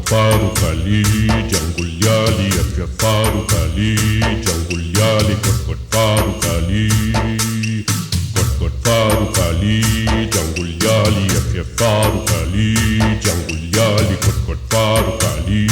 Farukali, Jangulyali, Afya Farukali, Jangulyali, Kot Farukali, Kot Farukali, Jangulyali, Afya Farukali, Jangulyali, Kot Farukali.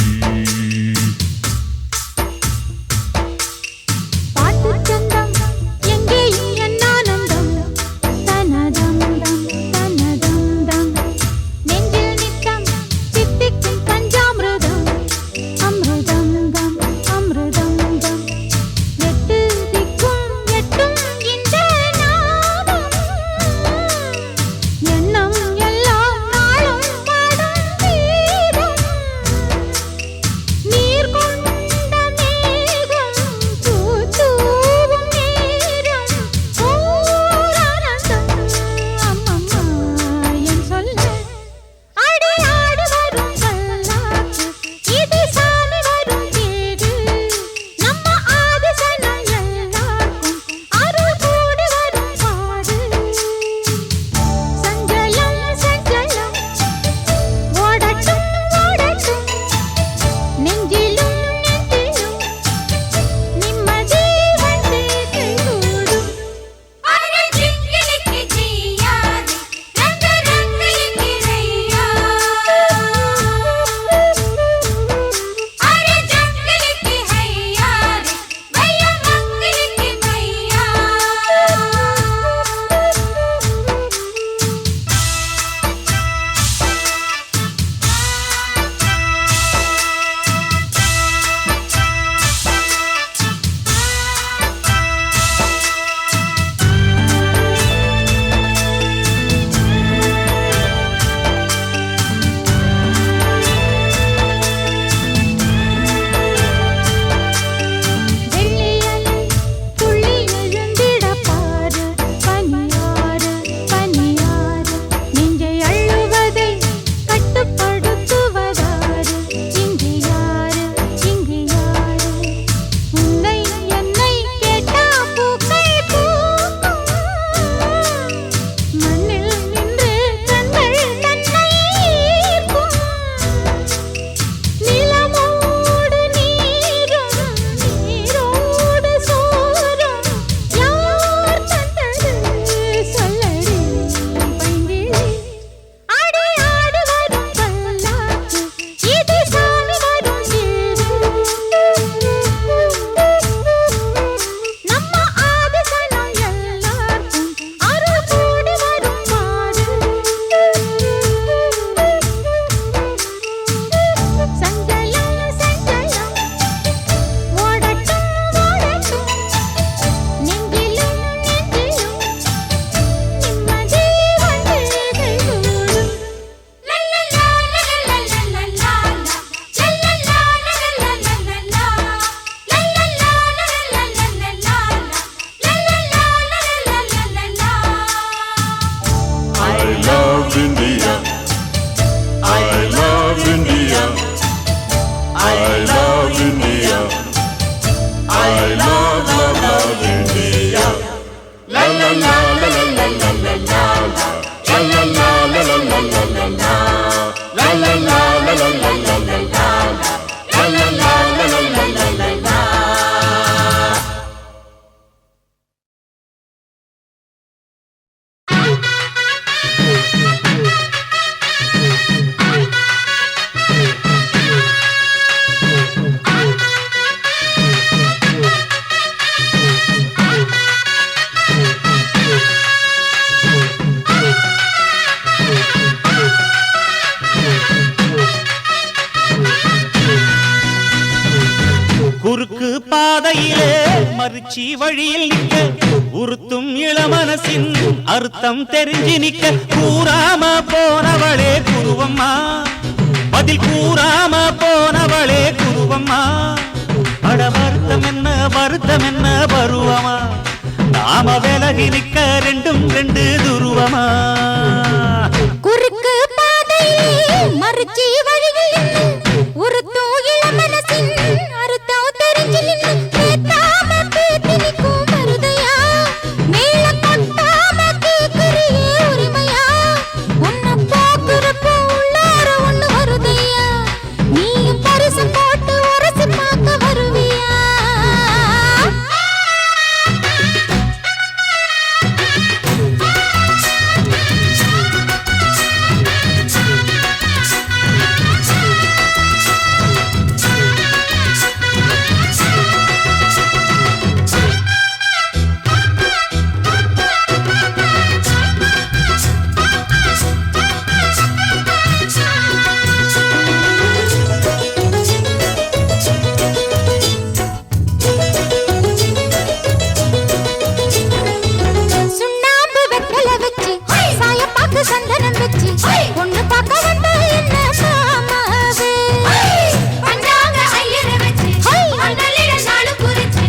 குறுக்கு பாதையிலே மறுச்சி வழியில் நிற்க உறுத்தும் இளமனசின் அர்த்தம் தெரிஞ்சு நிற்க கூறாம போனவளே குருவம்மா பதில் கூறாம போனவளே குருவம்மா அட வருத்தம் என்ன பருவமா நாம விலகி நிற்க ரெண்டும் ரெண்டு துருவமா குறுக்கு பாதையிலே மறுச்சி வழியில் உறுத்தும் இளமனசின் அர்த்தம் தெரிஞ்சு நின்னு பேத்தாம பேத்தி நிற்கும் மருதையா மேல கொட்டாம கேக்குறியே உரிமையா உன்னை வச்சு பொண்ணு பார்க்க வந்த என்ன மாமாவே பஞ்சாங்க ஐயர வச்சு அண்ணலிட நாளு குறிச்சு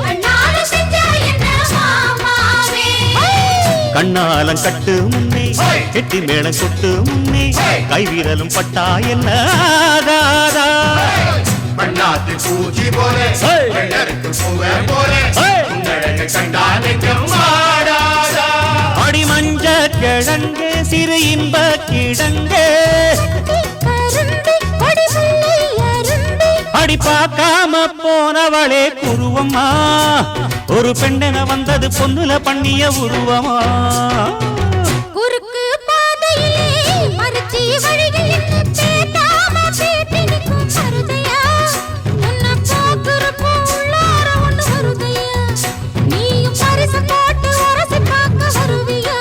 அண்ணால செஞ்சா என்ன மாமாவே கண்ணாலம் கட்டு முன்னே கெட்டி மேளம் கொட்டு முன்னே கைவிரலும் பட்டா என்ன ஆகாதா பண்ணாத்து பூச்சி போலே வெள்ளருக்கு பூவே போலே உன்னழக கண்டானைக்கும் ஆடாதா அடி மஞ்ச கிழங்கு சிறு இன்ப கிழங்கு அடி பார்க்காம போனவளே குருவம்மா ஒரு பெண்ணென வந்தது பொண்ணுல பண்ணிய உருவமா குறுக்கு பாதையிலே மறுச்சி வழியில் பேட்டாம பேட்டினிக்கும் மருதையா உன்னை போக்குறப்போ உள்ளார ஒண்ணு வருதையா நீயும் பரிசு போட்டு உரசி பார்க்க வருவியா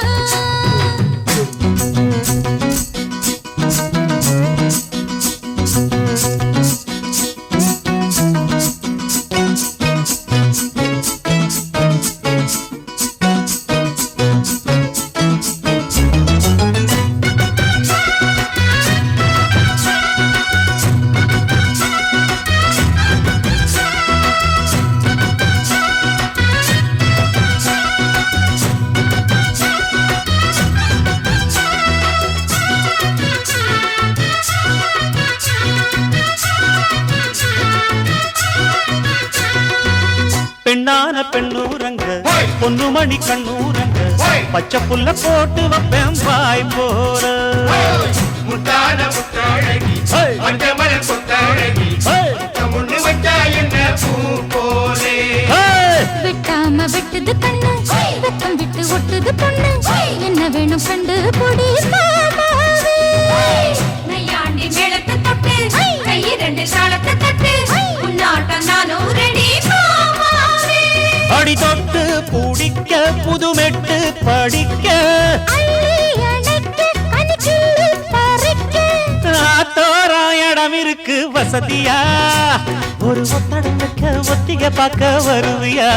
பெண்ணான பெண்ணூரங்க பொண்ணு மணி கண்ணூரங்க பச்சை புல்ல போட்டு வைப்பேன் பாய் போற முத்தான முத்தழகி மஞ்சமல கொத்தழகி முன்னு வச்சா என்ன பூ போலே வெட்டாம வெட்டுது கண்ணு வெக்கம் விட்டு ஒட்டுது பொண்ணு என்ன வேணும் கண்டு பொடி மாமாவே நையாண்டி மேளத்தை தொட்டு கை ரெண்டு சாலத்தை தட்டு உன்னாட்டம் நானும் ரெடி மாமாவே அடி தொட்டு பூடிக்க புதுமெட்டு படிக்க தோராயிடம் இருக்கு வசதியா ஒரு ஒத்தடம் வைக்க ஒத்திக பார்க்க வருவியா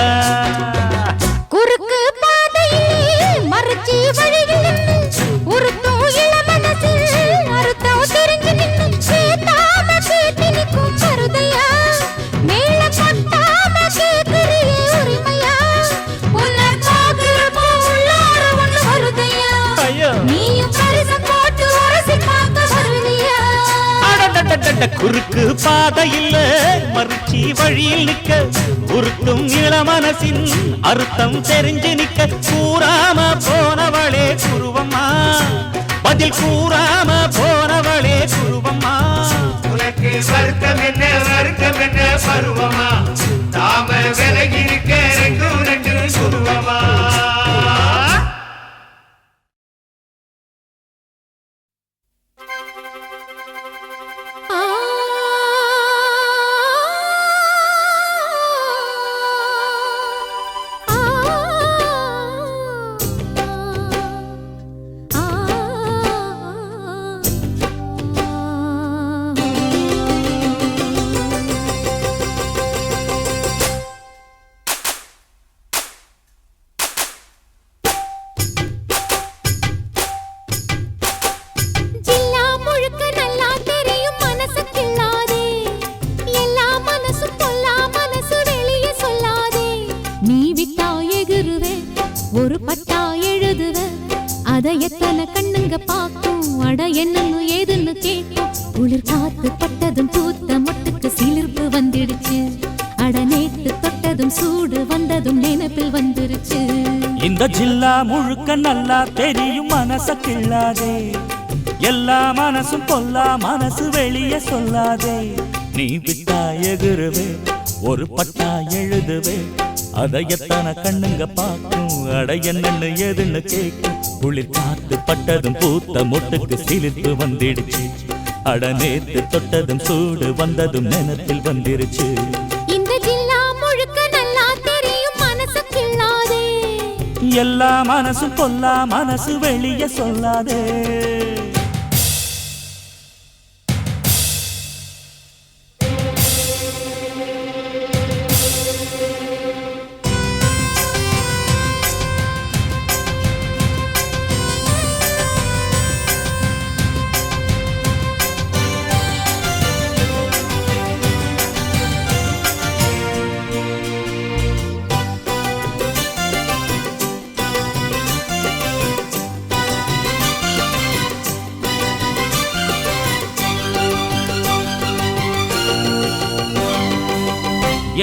குறுக்கு பாதையிலே மறுச்சி வழியில் உருத்தும் இளமனசில் அறுத்தம் தெரிஞ்சு நின்னு சேத்தாம கேட்டி நிற்கும் மருதையா மேல கொட்டாம கேட்கிறியே உரிமையா உன்னை பார்க்கிறப்போ உள்ளார ஒண்ணு வருதையா ஐயோ நீயும் பரிசு போட்டு உரசி பார்க்க வருவியா குறுக்கு பாதையில் மறுச்சி வழியில் நிக்க உருட்டும் இளமனசின் அர்த்தம் தெரிஞ்சு நிக்க கூறாம போனவளே குருவம்மா பதில் கூறாம போனவளே குருவம்மா உனக்கு வருத்தம் என்ன பருவமா தாம விலகி இருக்க ரெண்டு குருவமா ஒரு பட்டா எழுதுவ அத எத்தனை கண்ணுங்க பாக்கும் அட என்னன்னு ஏதுன்னு கேட்கும் குளிர் காத்து பட்டதும் பூத்த மொட்டுக்கு சிலிர்ப்பு வந்துடுச்சு அட நேத்து தொட்டதும் சூடு வந்ததும் நினைப்பில் வந்துருச்சு இந்த ஜில்லா முழுக்க நல்லா தெரியும் மனச கிள்ளாதே எல்லா மனசும் பொல்லா மனசு வெளியே சொல்லாதே நீ விட்டா எகுருவே ஒரு பட்டா எழுதுவே அத எத்தனை கண்ணுங்க பாக்கும் அட என்னன்னு ஏதுன்னு கேட்கும் குளிர் காத்து பட்டதும் பூத்த மொட்டுக்கு சிலிர்ப்பு வந்துடுச்சு அட நேத்து தொட்டதும் சூடு வந்ததும் நினைப்பில் வந்துருச்சு இந்த ஜில்லா முழுக்க நல்லா தெரியும் மனசு கிள்ளாதே எல்லா மனசும் பொல்லா மனசு வெளியே சொல்லாதே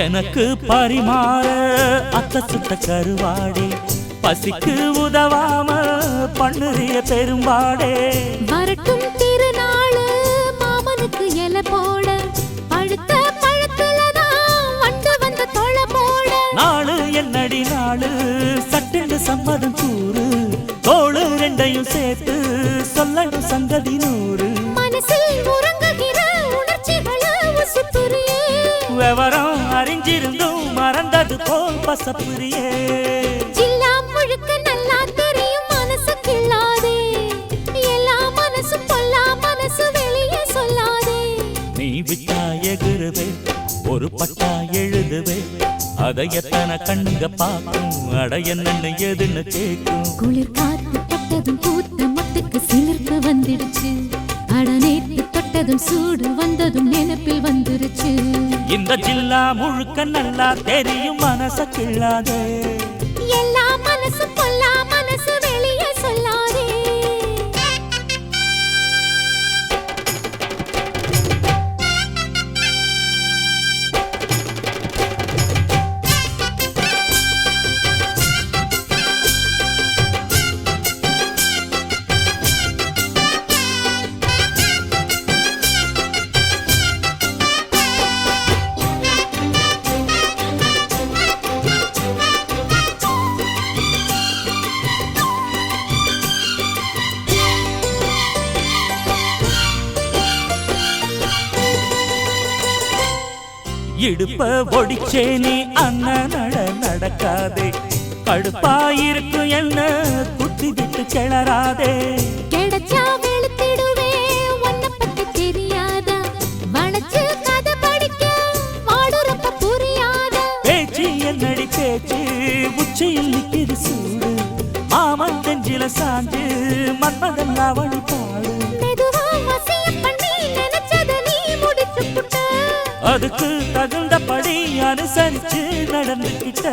எனக்கு பரிமாற அத்த சுத்த கருவாடே பசிக்கு உதவாம பண்ணுறிய பெரும்பாடே வரட்டும் திருநாளு மாமனுக்கு இலை போட பழுத்த பழத்துலதான் வண்டு வந்த தொலை போட நாளு என்னடி நாளு சட்டென்று சம்மதம் கூறு தோளு ரெண்டையும் சேர்த்து சொல்லணும் சங்கதி நூறு மனசில் உறங்குகிற உணர்ச்சிகளை உசுப்புரியே விவரம் அறிஞ்சிருந்தும் மறந்தது போல் பசப்புரியே ஜில்லா முழுக்க நல்லா தெரியும் மனசு கிள்ளாதே எல்லா மனசும் பொல்லா மனசு வெளியே சொல்லாதே நீ விட்டா எகுருவே ஒரு பட்டா எழுதுவே அதை எத்தனை கண்ணுங்க பார்க்கும் அட என்னன்னு எதுன்னு கேட்கும் குளிர் காத்து பட்டதும் பூத்த மொட்டுக்கு சிலிர்ப்பு வந்துடுச்சு அட நேத்து தொட்டதும் சூடு வந்ததும் நினைப்பில் வந்துருச்சு இந்த ஜில்லா முழுக்க நல்லா தெரியும் மனச கிள்ளாதே எல்லா மனசும் பொல்லா மனசு வெளியே சொல்லாதே இடுப்ப ஒடிச்சே நீ அண்ணன் நடக்காதே கடுப்பாயிருக்கும் என்ன குத்தி விட்டு கிளறாதே கிடைச்சா வெளுத்திடுவே உன்னை பத்தி தெரியாதா வளைச்சு கதை படிக்க வாடுறப்ப புரியாதா பேச்சு என்னடி பேச்சு உச்சியில் நிக்கிது சூடு மாமன் தெஞ்சில சாஞ்சு மன்மதன் அவளி பாடு மெதுவா வசியம் பண்ணி நினைச்சத நீ முடிச்சு புட்ட அதுக்கு தகுந்தபடி அனுசரிச்சு நடந்துகிட்ட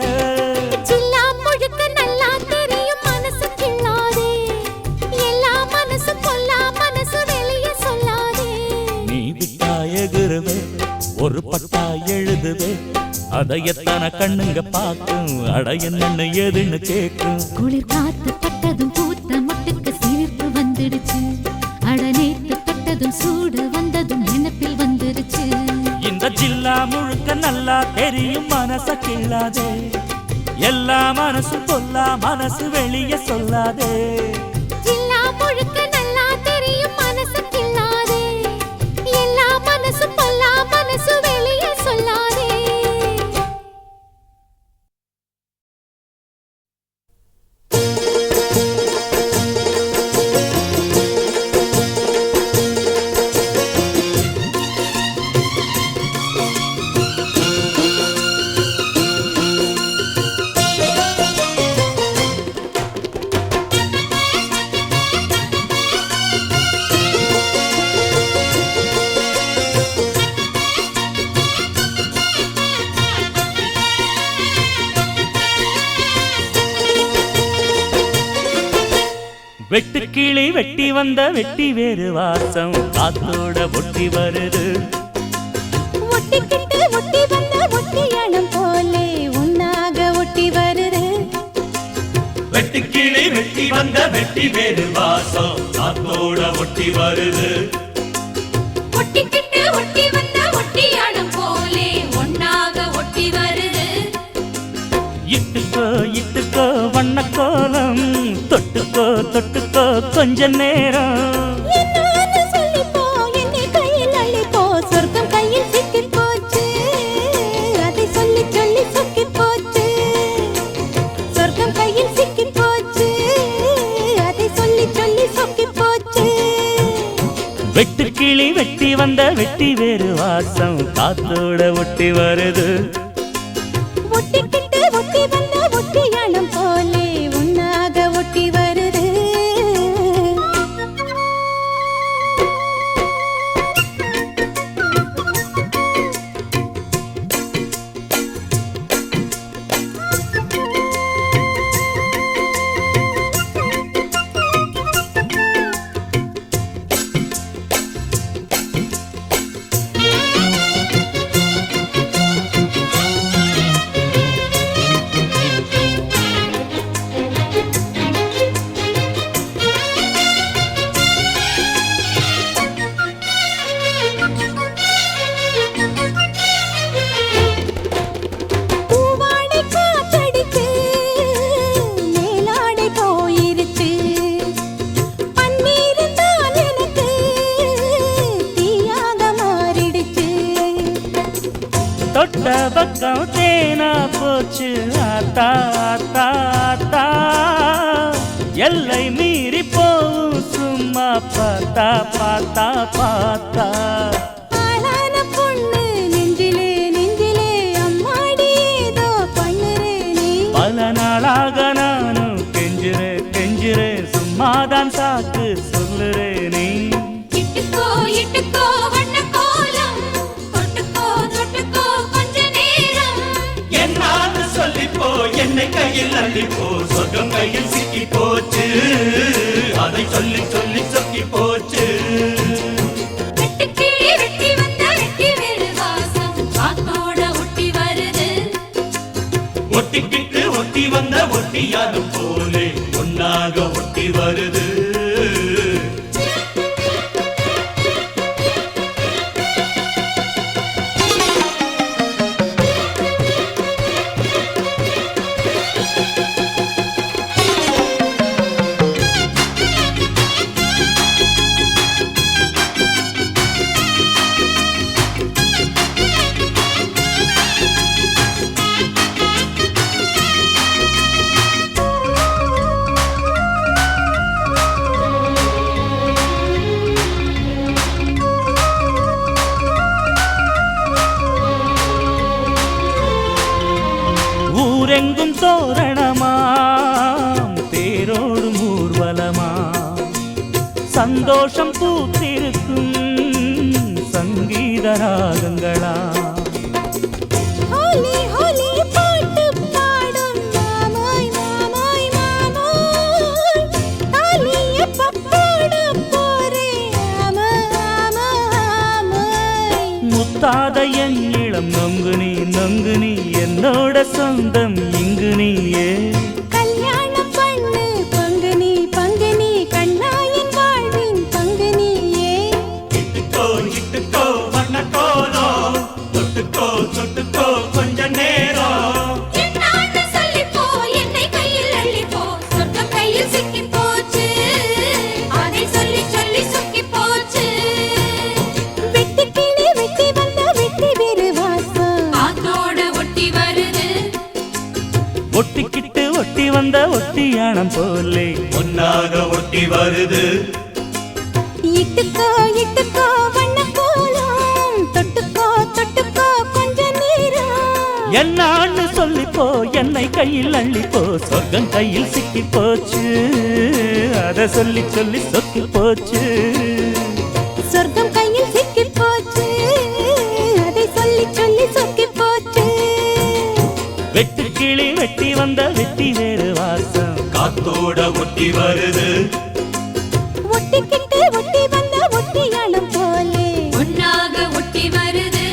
ஜில்லா முழுக்க நல்லா தெரியும் மனசு கிள்ளாதே எல்லா மனசு பொல்லா மனசு வெளியே சொல்லாதே நீ விட்டா எகுருவே ஒரு பட்டா எழுதுவே அதை எத்தனை கண்ணுங்க பார்க்கும் அட என்னன்னு எதுன்னு கேட்கும் குளிர் காத்து பட்டதும் பூத்த மொட்டுக்கு சிலிர்ப்பு வந்துடுச்சு அட நேத்து தொட்டதும் சூடு வந்ததும் நினைப்பில் வந்துருச்சு இந்த ஜில்லா முழுக்க நல்லா தெரியும் மனச கிள்ளாதே எல்லா மனசும் பொல்லா மனசு வெளியே சொல்லாதே ஜில்லா முழுக்க நல்லா தெரியும் மனசு கிள்ளாதே எல்லா மனசு பொல்லா மனசு வெளியே சொல்லாதே வெட்டுக்கிளி வெட்டி வந்த வெட்டி வேறு வாசம் காத்தோட ஒட்டி வருது ஒட்டிக்கிட்டு ஒட்டி வந்த ஒட்டியானம் போலே உன்னாக ஒட்டி வருது வெட்டுக்கிளி வெட்டி வந்த வெட்டி வேறு வாசம் காத்தோட ஒட்டி வருது ஒட்டிக்கிட்டு ஒட்டி வந்த ஒட்டியானம் போலே ஒன்னாக ஒட்டி வருது இட்டுக்கோ இட்டுக்கோ வண்ண கோலம் தொட்டுக்கோ தொட்டுக்கோ கொஞ்ச நேரம் என்னன்னு சொல்லிப்போ என்னை கையில் அள்ளிப்போ சொர்க்கம் கையில் சிக்கி போச்சு அதை சொல்லி சொல்லி சொக்கி போச்சு சொர்க்கம் கையில் சிக்கி போச்சு அதை சொல்லி சொல்லி சொக்கி போச்சு வெட்டுக்கிளி வெட்டி வந்த வெட்டி வேறு வாசம் காத்தோட ஒட்டி வருது ஒட்டிக்கிட்டு ஒட்டி வந்த ஒட்டியானம் போலே உன்னாக ஒட்டி வருது பக்கம் தேனா போச்சு ஆத்தா ஆத்தா ஆத்தா எல்லை மீறி போவும் சும்மா பார்த்தா பார்த்தா பார்த்தா ஆளான பொண்ணு நெஞ்சிலே நெஞ்சிலே அம்மாடி ஏதோ பண்ணுறே நீ பல நாளாக நானும் கெஞ்சுறே சும்மாதான் சாக்கு சொல்லுறே நீ இட்டுக்கோ இட்டுக்கோ வண்ண கோலம் தொட்டுக்கோ தொட்டுக்கோ கொஞ்ச நேரம் என்னான்னு சொல்லிப்போ என்னை கையில் அள்ளிப்போ சொர்க்கம் கையில் சிக்கி போச்சு அதை சொல்லி சொல்லி சொக்கி போச்சு வெட்டுக்கிளி வெட்டி வந்த வெட்டி வேறு வாசம் காத்தோட ஒட்டி வருது ஒட்டிக்கிட்டு ஒட்டி வந்த ஒட்டியாரும் போலே ஒன்னாக ஒட்டி வருது ஊரெங்கும் தோரணமாம் தேரோடும் ஊர்வலமா சந்தோஷம் பூத்திருக்கும் சங்கீத ராகங்களா ஹோலி ஹோலி பாட்டு பாடும் மாமாய் மாமாய் மாமாய் தாலிய பப்போட போரே ஆமா ஆமா ஆமாய் முத்தாத என் இளம் நொங்கு நீ என்னோட சொந்தம் இங்கு நீயே கல்யாணம் பண்ணு பங்கு நீ கண்ணாயின் வாழ்வின் பங்கு நீயே இட்டுக்கோ வண்ண கோலம் தொட்டுக்கோ தொட்டுக்கோ கொஞ்ச நேரம் என்னான்னு சொல்லிப்போ என்னை கையில் அள்ளிப்போ சொர்க்கம் கையில் சிக்கி போச்சு அதை சொல்லி சொல்லி சொக்கி போச்சு வெட்டுக்கிளி வெட்டி வந்த வெட்டி வேறு வாசம் காத்தோட ஒட்டி வருது ஒட்டிக்கிட்டு ஒட்டி வந்த ஒட்டியானம் போலே ஒன்னாக ஒட்டி வருது இட்டுக்கோ இட்டுக்கோ வண்ண கோலம் தொட்டுக்கோ தொட்டுக்கோ கொஞ்ச நேரம் என்னான்னு சொல்லிப்போ என்னை கையில் அள்ளிப்போ சொர்க்கம் கையில் சிக்கி போச்சு அத சொல்லி சொல்லி சொக்கி போச்சு சொர்க்கம் கையில் சிக்கி போச்சு அதை சொல்லி சொல்லி சொக்கி போச்சு வெட்டு கிளி வெட்டி வந்த வெட்டி வேறு வாசம் காத்தோட ஒட்டி வருது ஒட்டிக்கிட்டு ஒட்டி வந்த ஒட்டியானம் போலே ஒன்னாக ஒட்டி வருது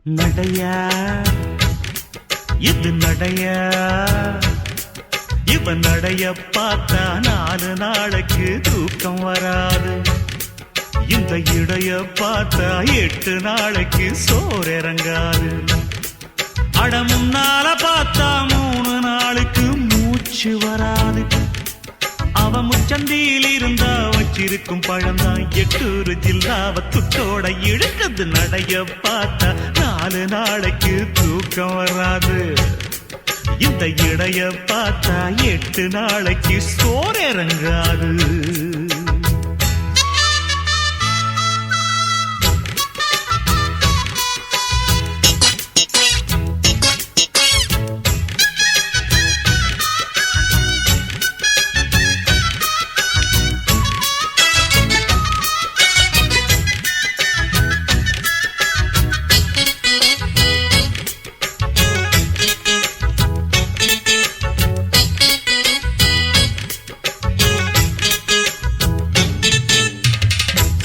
நடையா இது நடையா இவன் நடைய பார்த்தா 4 நாளைக்கு தூக்கம் வராது. இந்த இடைய பார்த்தா 8 நாளைக்கு சோறு இறங்காது. அட முன்னால பார்த்தா 3 நாளுக்கு மூச்சு வராது. அவன் முச்சந்தியில் இருந்தா வச்சிருக்கும் பழம்தான் 8 ஜில்லாவ துட்டோட இழுக்குது. நடைய பார்த்தா 4 நாளைக்கு தூக்கம் வராது. இந்த இடைய பார்த்தா 8 நாளைக்கு சோறு இறங்காது.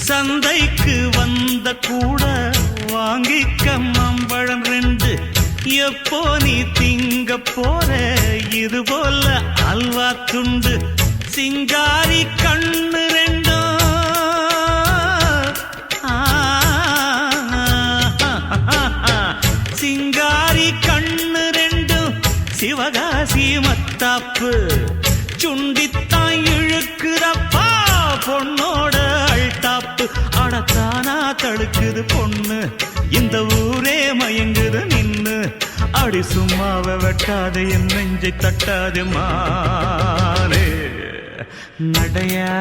சந்தைக்கு வந்த கூட வாங்கிக்க மாம்பழம் 2. எப்போ நீ திங்க போற இது போல அல்வா துண்டு. சிங்காரி கண்ணு 2 சிங்காரி கண்ணு 2 சிவகாசி மத்தாப்பு சுண்டித்தான் இழுக்குதப்பா பொண்ணோட அழ்தாப்பு. அடத்தானா தடுக்குது பொண்ணு இந்த ஊரே மயங்குது நின்னு. அடி சும்மாவை வெட்டாத என் நெஞ்சை தட்டாத மானே. நடையா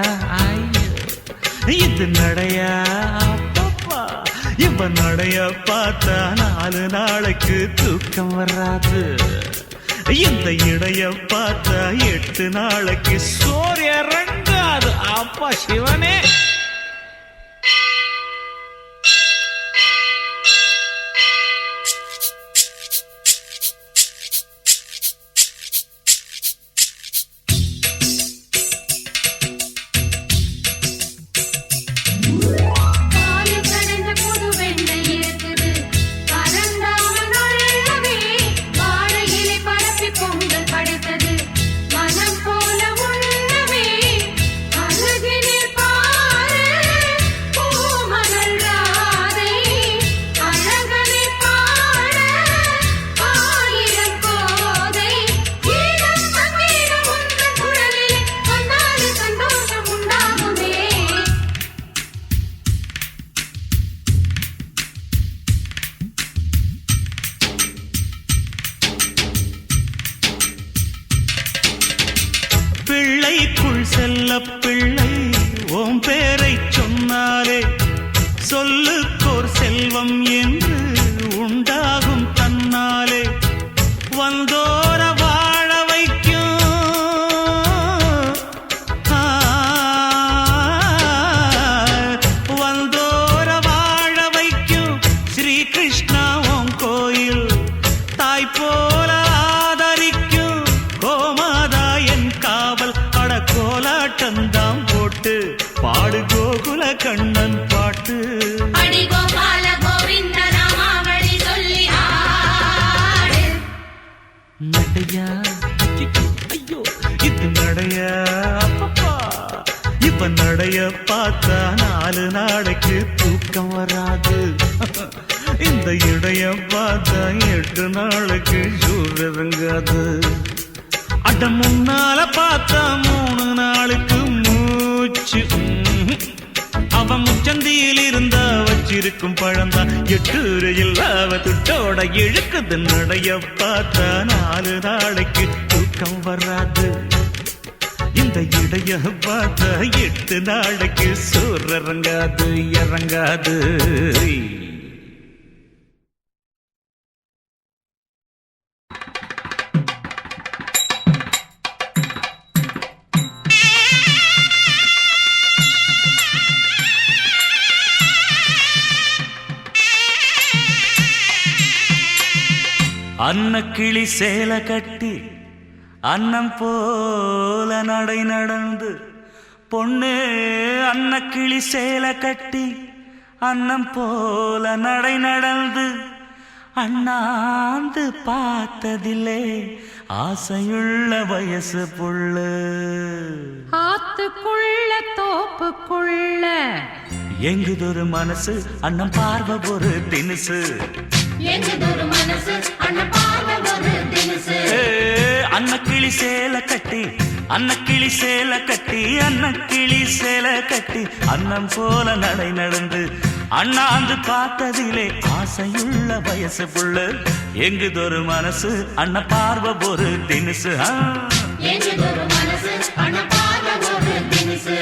இது நடையா அப்பப்பா. இப்ப நடைய பார்த்தா 4 நாளைக்கு தூக்கம் வராது. இந்த இடைய பார்த்தா 8 நாளைக்கு சோறு இறங்காது. அப்பா சிவனே. பிள்ளைக்குள் செல்ல பிள்ளை ஓம் பேரை சொன்னாரே சொல்லுக்கோர் செல்வம் என்று உண்டாகும் தன்னாலே. வந்தோர வாழ வைக்கும் வந்தோர வாழ வைக்கும் ஸ்ரீ கிருஷ்ணா ஓம் கோயில். தாய் போல ஆதரிக்கும் கோமாதா என் காவல். கோலாட்டந்தாம் போட்டு பாடு கோகுல கண்ணன் பாட்டு. அடி கோபால கோவிந்த நாமாவளி சொல்லி ஆடு. நடையா ஐயோ இது நடையா அப்பப்பா. இப்ப நடைய பார்த்தா 4 நாளைக்கு தூக்கம் வராது. இந்த இடைய பார்த்தா 8 நாளைக்கு சோறு இறங்காது. அட முன்னால பார்த்தா 3 நாளுக்கு மூச்சு. அவன் முச்சந்தியில் இருந்தா வச்சிருக்கும் பழந்தான் 8 இல்லாவ துட்டோட இழுக்குது. நடைய பார்த்தா 4 நாளைக்கு தூக்கம் வராது. இந்த இடைய பார்த்தா 8 நாளைக்கு சோறு இறங்காது இறங்காது. அன்னக்கிளி சேலை கட்டி அன்னம் போல நடை நடந்து. பொண்ணு அன்னக்கிளி சேலை கட்டி அன்னம் போல நடை நடந்து. அண்ணாந்து பார்த்ததில்லே ஆசையுள்ள வயசு புள்ள. ஆத்துக்குள்ள தோப்புக்குள்ள எங்குதொரு மனசு அண்ணன் பார்வை ஒரு தினுசு. எங்குதொரு மனசு அண்ணன் பார்வை ஒரு தினுசு. அன்னக்கிளி சேலை கட்டி அன்னக்கிளி சேலை கட்டி அன்னக்கிளி சேலை கட்டி அன்னம் போல நடை நடந்து. அண்ணாந்து பார்த்ததிலே ஆசையுள்ள வயசு புள்ள எங்குதொரு மனசு அண்ண பார்வ ஒரு தினுசு எங்குதொரு மனசு அண்ண பார்வ ஒரு தினுசு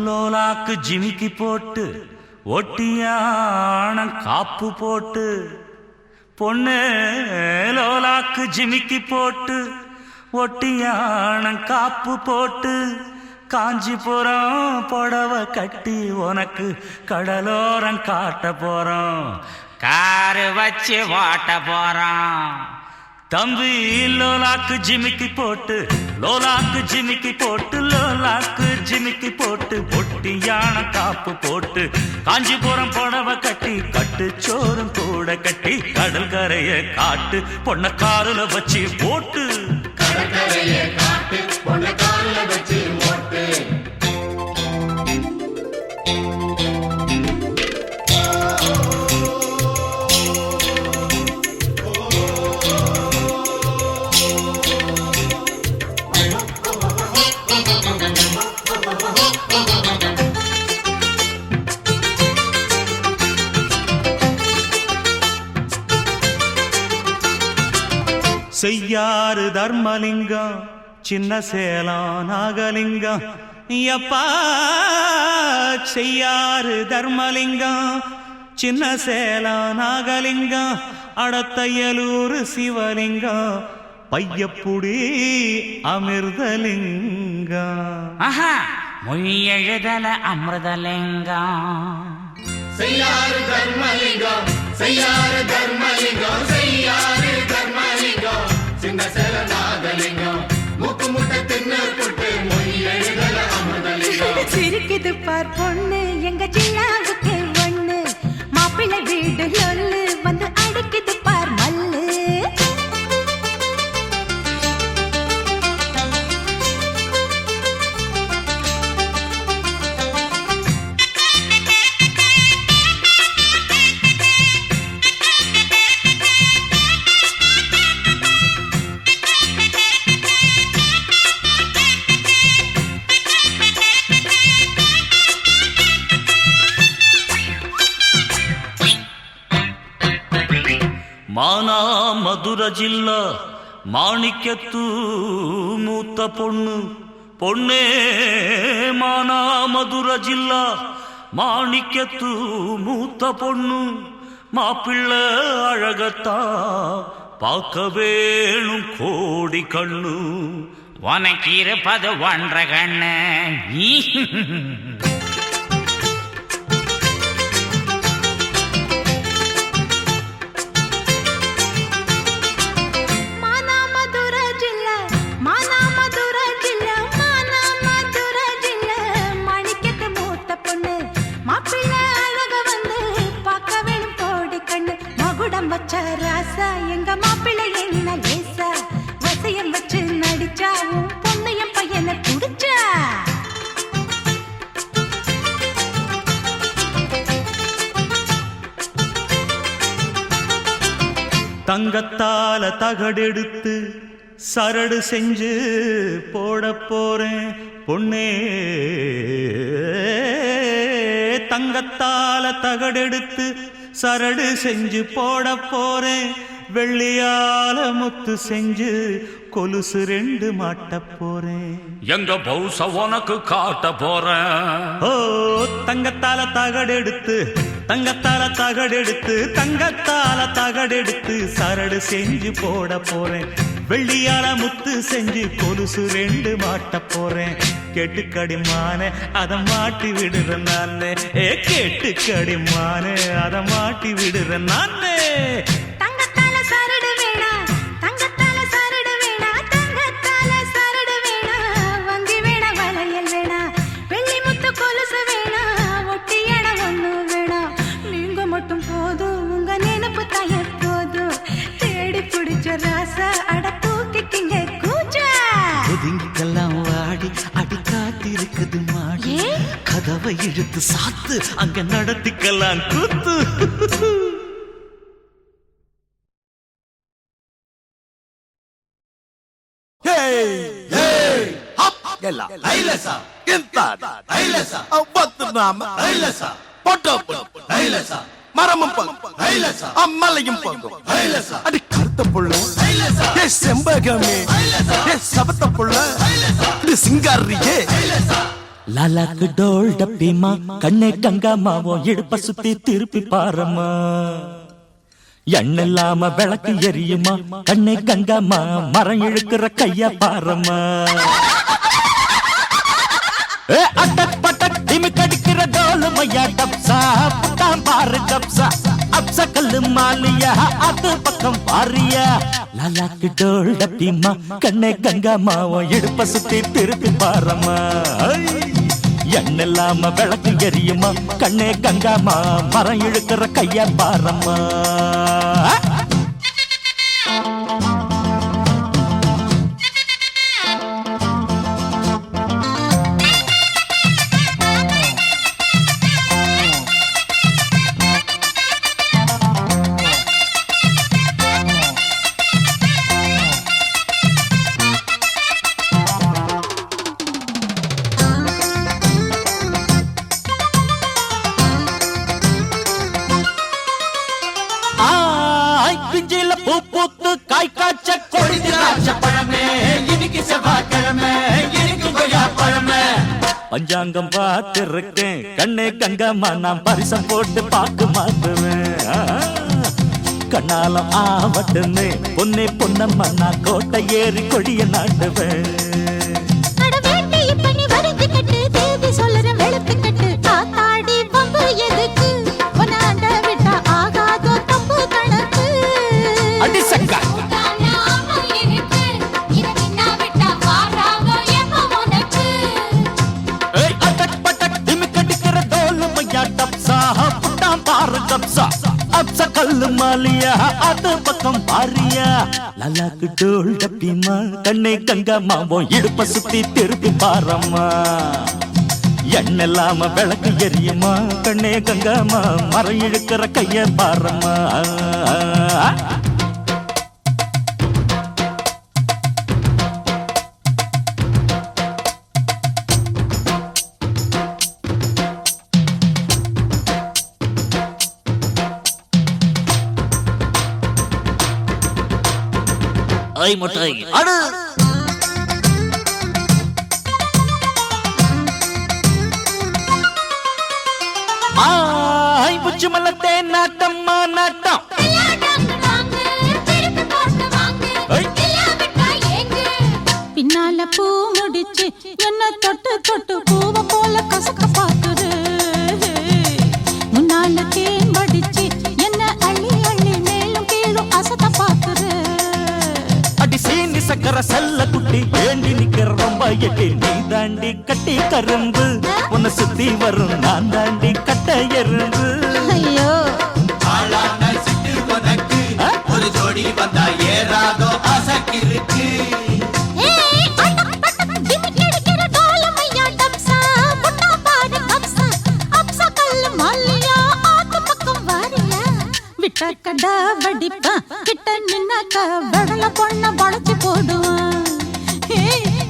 லோலாக்கு ஜிமிக்கி போட்டு ஒட்டியானம் காப்பு போட்டு பொண்ணு லோலாக்கு ஜிமிக்கி போட்டு ஒட்டியானம் காப்பு போட்டு காஞ்சிபுரம் புடவை கட்டி உனக்கு கடலோரம் காட்ட போறோம் காரு வச்சு வாட்ட போறோம் தம்பி லோலாக்கு ஜிமிக்கி போட்டு லோலாக்கு ஜிமிக்கி போட்டு லோலாக்கு ஜிமிக்கி போட்டு ஒட்டியான காப்பு போட்டு காஞ்சிபுரம் புடவை கட்டி கட்டு சோறும் கூட கட்டி கடல் கரைய காட்டு பொண்ண காருல வச்சு போட்டு கடற்கரைய காட்டு பொண்ண காருல வச்சு ஓட்டு செய்யாறு தர்மலிங்கம் சின்ன சேலம் நாகலிங்கம் எப்பா செய்யாறு தர்மலிங்கம் சின்ன சேலம் நாகலிங்கம் அடத்தையலூர் சிவலிங்கம் பையப்புடி அமிர்தலிங்கம் மொழி எழுதல அமிர்தலிங்கம் செய்யாறு தர்மலிங்கம் செய்யாறு தர்மலிங்கம் செய்யாறு தர்மலிங்கம் சின்ன சேல நாகலிங்கம் மூக்கு முட்டை தின்னு புட்டு மொய் எழுதல அமிர்தலிங்கம் சிரிக்குது பார் பொண்ணு எங்க சின்னாவுக்கு ஒண்ணு மாப்பிள்ளை வீடு லொல்லு வந்து அடிக்குது பார் மல்லு மானா மதுர ஜில்லா மாணிக்கத்து மூத்த பொண்ணு பொண்ணே மானா மதுர ஜில்லா மாணிக்கத்து மூத்த பொண்ணு மாப்பிள்ளை அழகத்தா பார்க்க வேணும் கோடி கண்ணு உனக்கு இருப்பது ஒன்ற கண்ணு ராசா எங்க மாப்பிள்ளை என்ன லேசா வசியம் வச்சு நடிச்சா பொண்ணையும் பையனை குடிச்சா தங்கத்தால தகடெடுத்து சரடு செஞ்சு போட போறேன் பொண்ணே தங்கத்தால தகடெடுத்து சரடு செஞ்சு போட போறேன் வெள்ளியால முத்து செஞ்சு கொலுசு ரெண்டு மாட்ட போறேன் எங்க பௌச உனக்கு காட்ட போறேன் ஓ தங்கத்தால தகடெடுத்து தங்கத்தால தகடெடுத்து தங்கத்தால தகடெடுத்து சரடு செஞ்சு போட போறேன் வெள்ளியால முத்து செஞ்சு கொலுசு ரெண்டு மாட்ட போறேன் கேட்டுக்கடிமான அத மாட்டி விடுற நானே கேட்டுக்கடிமான அத மாட்டி விடுற நானே தங்கத்தால சரடு வேணா தங்கத்தால சரடு வேணா தங்கத்தால சரடு வேணா வங்கி வேணா வளையல் வேணா வெள்ளி முத்து கொலுசு வேணா ஒட்டியட ஒண்ணு வேணா இழுத்து சாத்து அங்க நடத்திக்கலாம் கூத்து. அம்மலையும் அடி கருத்த புள்ள செம்பகமே சபத்த புள்ள சிங்காரியே லாலாக்கு டோல் டப்பிமா கண்ணே கங்காமாவோ இடுப்ப சுத்தி திருப்பி பாரம்மா எண்ணில்லாம விளக்கு எரியுமா கண்ணே கங்காமா மரம் இழுக்கிற கைய பாரம்மா அட்டக் பட்டக் திமி கடிக்கிற டோலு மையா டப்சா புட்டாம் பாரு கப்சா அப்சா கல்லு மாலியா அது பக்கம் பாரியா லாலாக்கு டோல் டப்பிமா கண்ணே கங்காமாவோ இடுப்ப சுத்தி திருப்பி பாரம்மா எண்ணில்லாம விளக்கு எரியுமா கண்ணே கங்காமா மரம் இழுக்கிற கைய பாரம்மா பஞ்சாங்கம் பார்த்திருக்கேன் கண்ணே கங்கம்மா நான் பரிசம் போட்டு பாக்கு மாத்துவேன் கண்ணாலம் ஆவட்டுன்னு பொன்னே பொன்னம்மா நான் கோட்டை ஏறி கொடிய நாட்டுவேன் அடி சக்கா அப்சா கல்லு மாலியா அது பக்கம் பாரியா லாலாக்கு டோல் டப்பிமா கண்ணே கங்காமாவோ இடுப்ப சுத்தி திருப்பி பாரம்மா எண்ணில்லாம விளக்கு எரியுமா கண்ணே கங்காமா மரம் இழுக்கிற கைய பாரம்மா முட்டை அடு புச்சு மலத்தே நாட்டம்மா நாட்டம் பின்னால பூ முடிச்சு என்ன தொட்டு தொட்டு பூவ போல கசக்க பாக்குது முன்னால தேன் மடிச்சு என்ன அள்ளி அள்ளி மேலும் கீழும் அசத்த பாக்குது அடி சீனி சக்கர செல்ல குட்டி ஏண்டி நிக்கிற ரொம்ப எட்டி நீ தாண்டி கட்டி கரும்பு உன்னை சுத்தி வரும் நான் தாண்டி கட்ட எறும்பு ஐயோ ஒரு ஜோடி வந்தா ஏறாதோ அசக்கிருக்கு கடா வடிப்பா கிட்ட நின்னாக்கா வடல பொண்ண வளைச்சு போடுவான்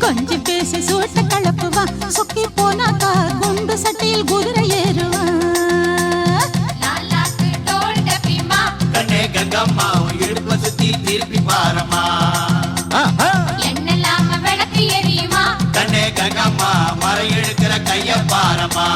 கொஞ்சம் பேசி சூட்ட கலப்புவான் சுக்கி போனாக்கா குண்டு சட்டையில் குதிரை ஏறுவான் கண்ணே கங்கம்மா இடுப்ப சுத்தி திருப்பி பாரம்மா எண்ணெல்லாம விளக்கு எரியுமா கண்ணே கங்கம்மா மரம் இழுக்கிற கைய பாரம்மா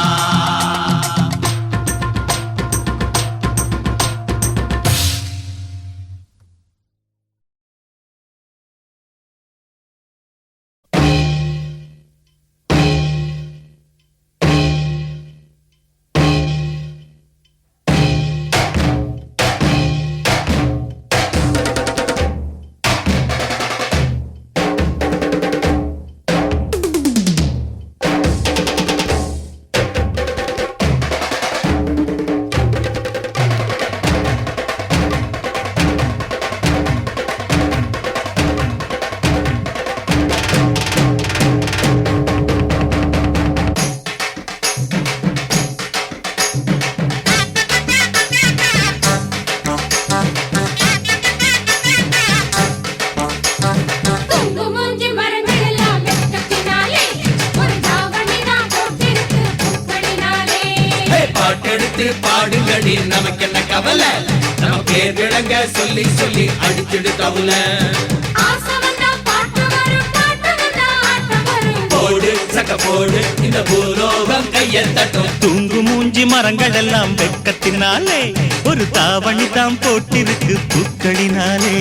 கவலை நம்ம பேர் விளங்க சொல்லி சொல்லி அடிச்சிடு கவுல போடு சக்க போடு இந்த பூலோகம் கைய தட்டும் தூங்கு மூஞ்சி மரங்கள் எல்லாம் வெக்கத்தினாலே ஒரு தாவணி தாம் போட்டிருக்கு பூக்களினாலே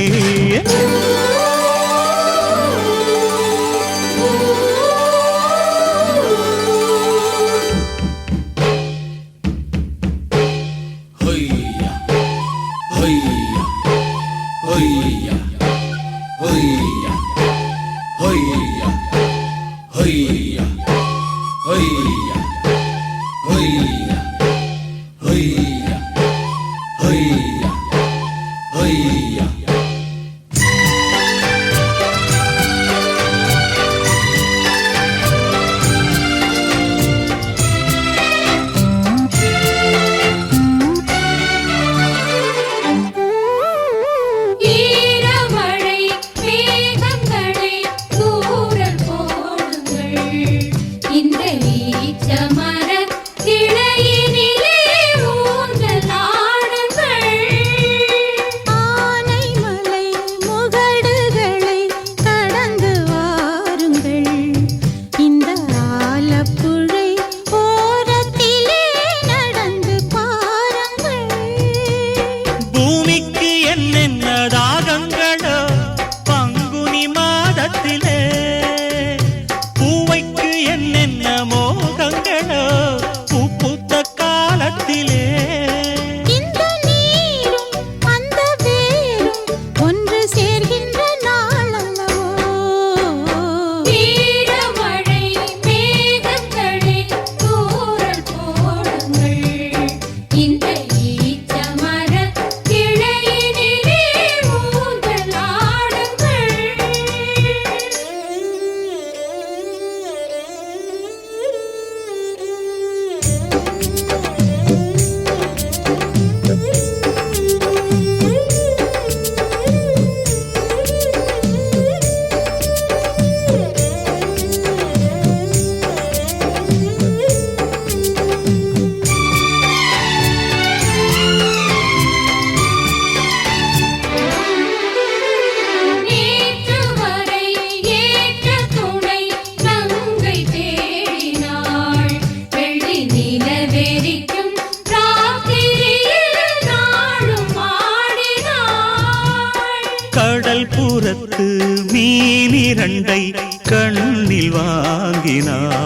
புறத்து மீனிரண்டை கண்ணில் வாங்கினாள்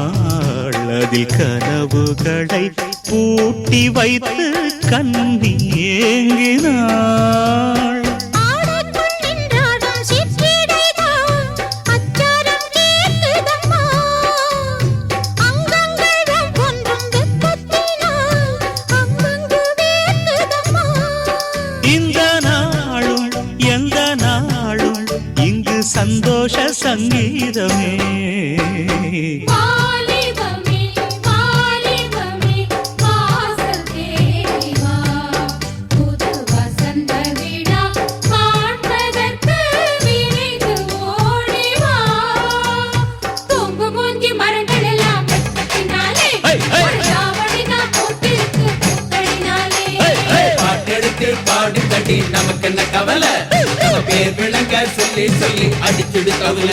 அதில் கனவுகளை பூட்டி வைத்து கண்ணி ஏங்கினாள் சந்தோஷ சங்கீதமே பாடுதடி நமக்கு என்ன கவலை நம்ம பேர் விளங்க சொல்லி சொல்லி அடிச்சுடு கவுல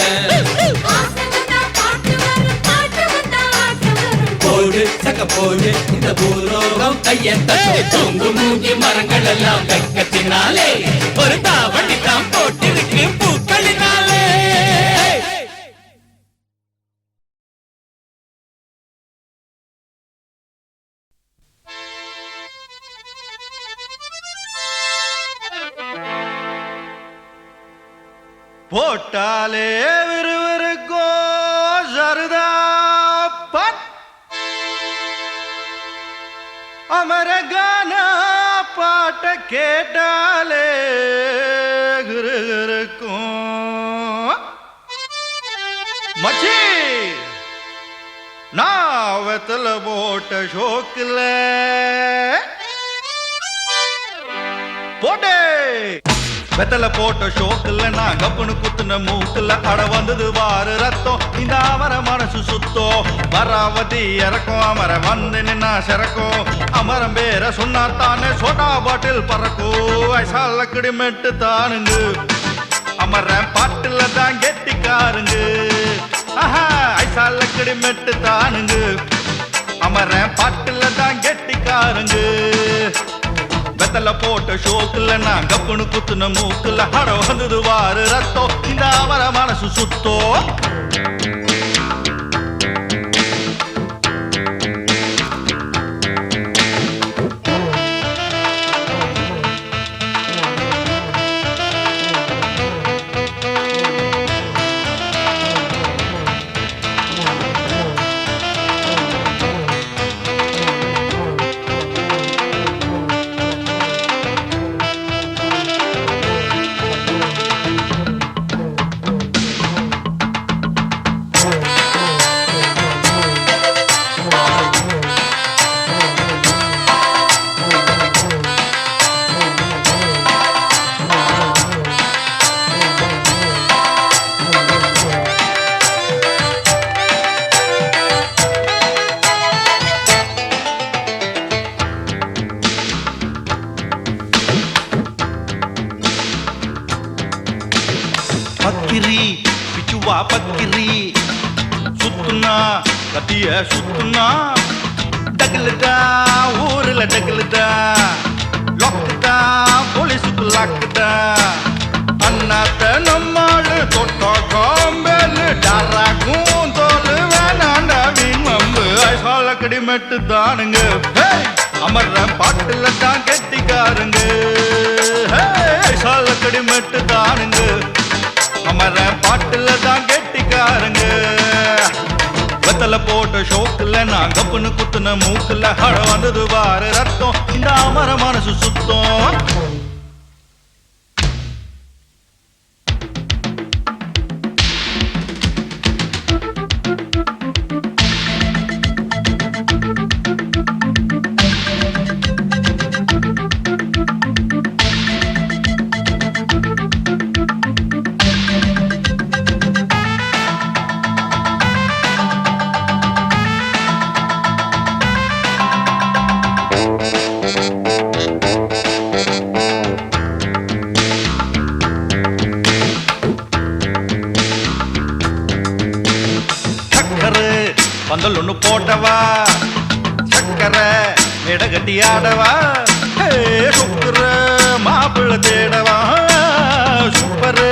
போடு சக்க போடு இந்த பூலோகம் கையத்த தொங்கு மூங்கி மரங்கள் எல்லாம் வெக்கத்தினாலே ஒரு தாவணி தான் போட்டிருக்கு பூக்களினாலே போட்டாலே விறுவிறுக்கோ சருதாப்பன் அமரகான பாட்ட கேட்டாலே கிருகிருக்கும் மச்சி நாவத்துல போட்ட ஷோக்கில் போட்டே வெத்தலை போட்ட ஷோக்குல நான் கப்புனு குத்துன மூக்குல அட வந்தது வாரு ரத்தம் இந்த அவர மனசு சுத்தம் வராவதி இறக்கும் அமர வந்து நின்னா சிறக்கும் அமரம் பேர சொன்னாத்தானே சோடா பாட்டில் பறக்கும் ஐசாலக்கடி மெட்டு தானுங்க அமர பாட்டுல தான் கெட்டிக்காருங்க ஆஹா ஐசாலக்கடி மெட்டு தானுங்க அமர பாட்டுல தான் கெட்டிக்காருங்க வெத்தல போட்ட ஷோக்குல நான் கப்புனு குத்துன மூக்குல அட வந்தது வாரு ரத்தம் இந்த அவர மனசு சுத்தோ பக்கிரி பிச்சுவா பக்கிரி சுத்துனா கத்திய சுத்துனா டகுலுதா ஊருல டகுலுதா லொக்குதா போலீஸுக்கு லாக்குதா அண்ணாத்த நம்மாளு தொட்டா காம்பேலு டாராக்கும் தோலு வேணாண்டா வீண் மம்பு ஐசாலக்கடி மெட்டு தானுங்க அமர்ற பாட்டுல தான் கெட்டிக்காருங்க ஐசாலக்கடி மெட்டு தானுங்க அமர பாட்டுல தான் கெட்டிக்காரங்க வெத்தல போட்ட ஷோக்குல நான் கப்புனு குத்துன மூக்குல அட வந்தது வாரு ரத்தம் இந்த அமர மனசு சுத்தம் பந்தல் ஒண்ணு போட்டவா சக்கரை மேடகட்டி ஆடவா சுக்கர மாப்பிள்ள தேடவா சூப்பரு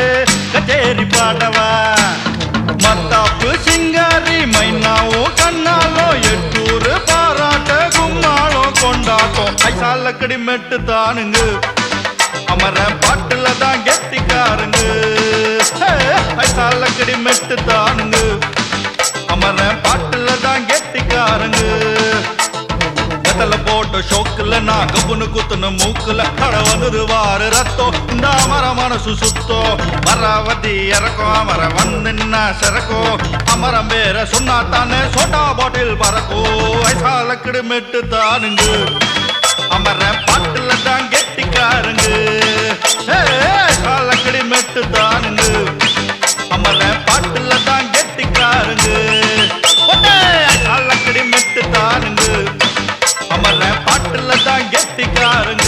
கச்சேரி பாடவா மத்தாப்பு சிங்காரி மைனாவும் கண்ணாலோ எட்டூரு பாராட்ட கும்மாளம் கொண்டாட்டம் ஐசாலக்கடி மெட்டு தானுங்க அமர பாட்டுல தான் கெட்டிக்காருங்க ஐசாலக்கடி மெட்டு தானுங்க அமர பாட்டுல தான் கெட்டிக்காரங்க வெத்தல போட்ட ஷோக்குல நான் கப்புனு குத்துன மூக்குல அட வந்தது வாரு ரத்தம் இந்த அமர மனசு சுத்தோ வராவதி இறக்கும் அமர வந்து நின்னா சிறக்கும் அமரம் பேர சொன்னாத்தானே சோட்டா பாட்டில் பறக்கும் ஐசாலக்கடி மெட்டு தானுங்க அமர பாட்டுல தான் கெட்டிக்காரங்க ஐசாலக்கடி மெட்டு தானுங்க அமர பாட்டுல தான் கெட்டிக்காரங்க ஐசாலக்கடி மெட்டு தானுங்க அமர பாட்டுல தான் கெட்டிக்காரங்க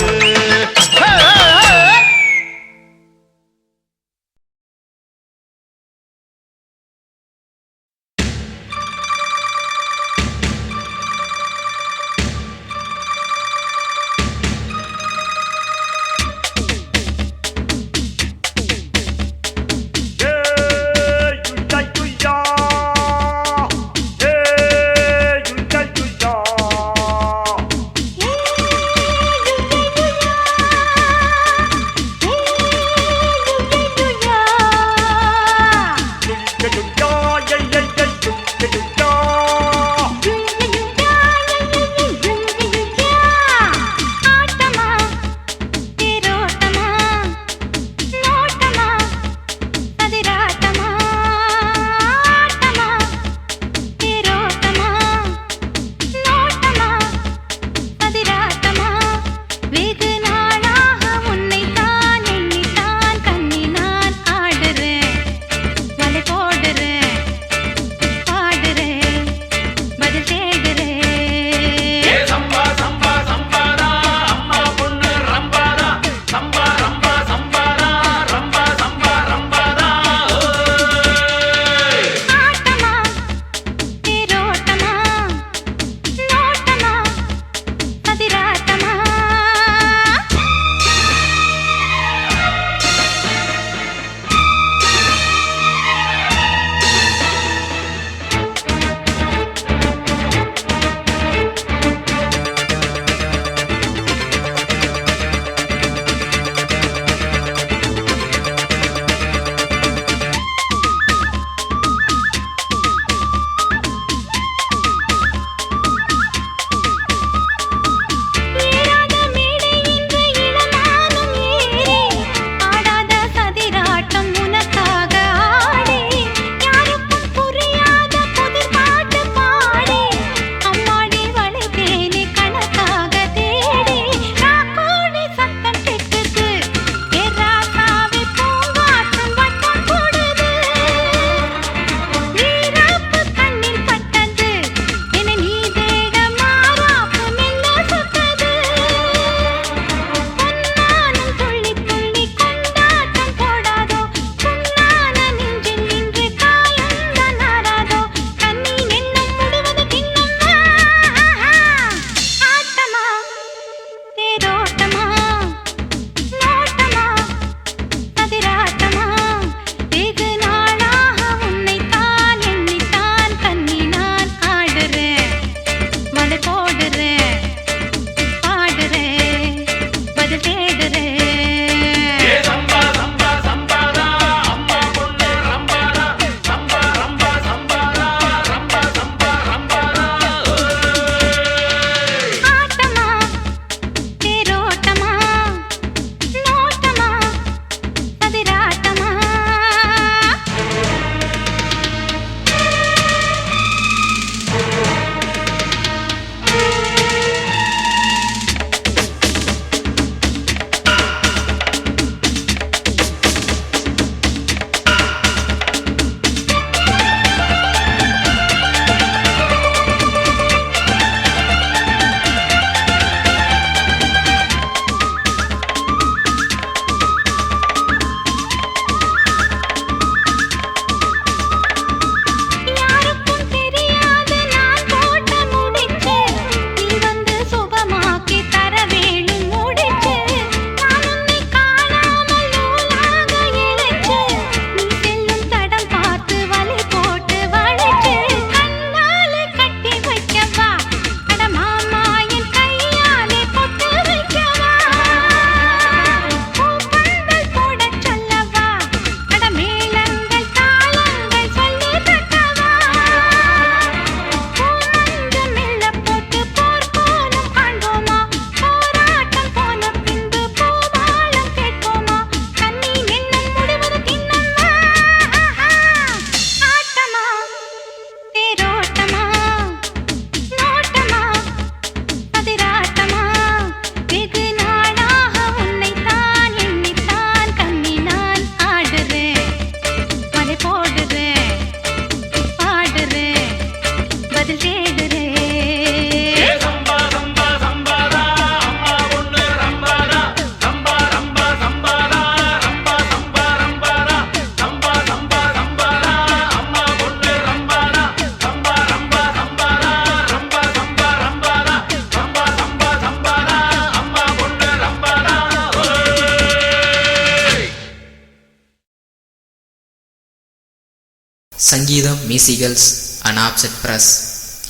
சங்கீதம் மியூசிகல்ஸ் அண்ட் ஆப்செட் பிரஸ்,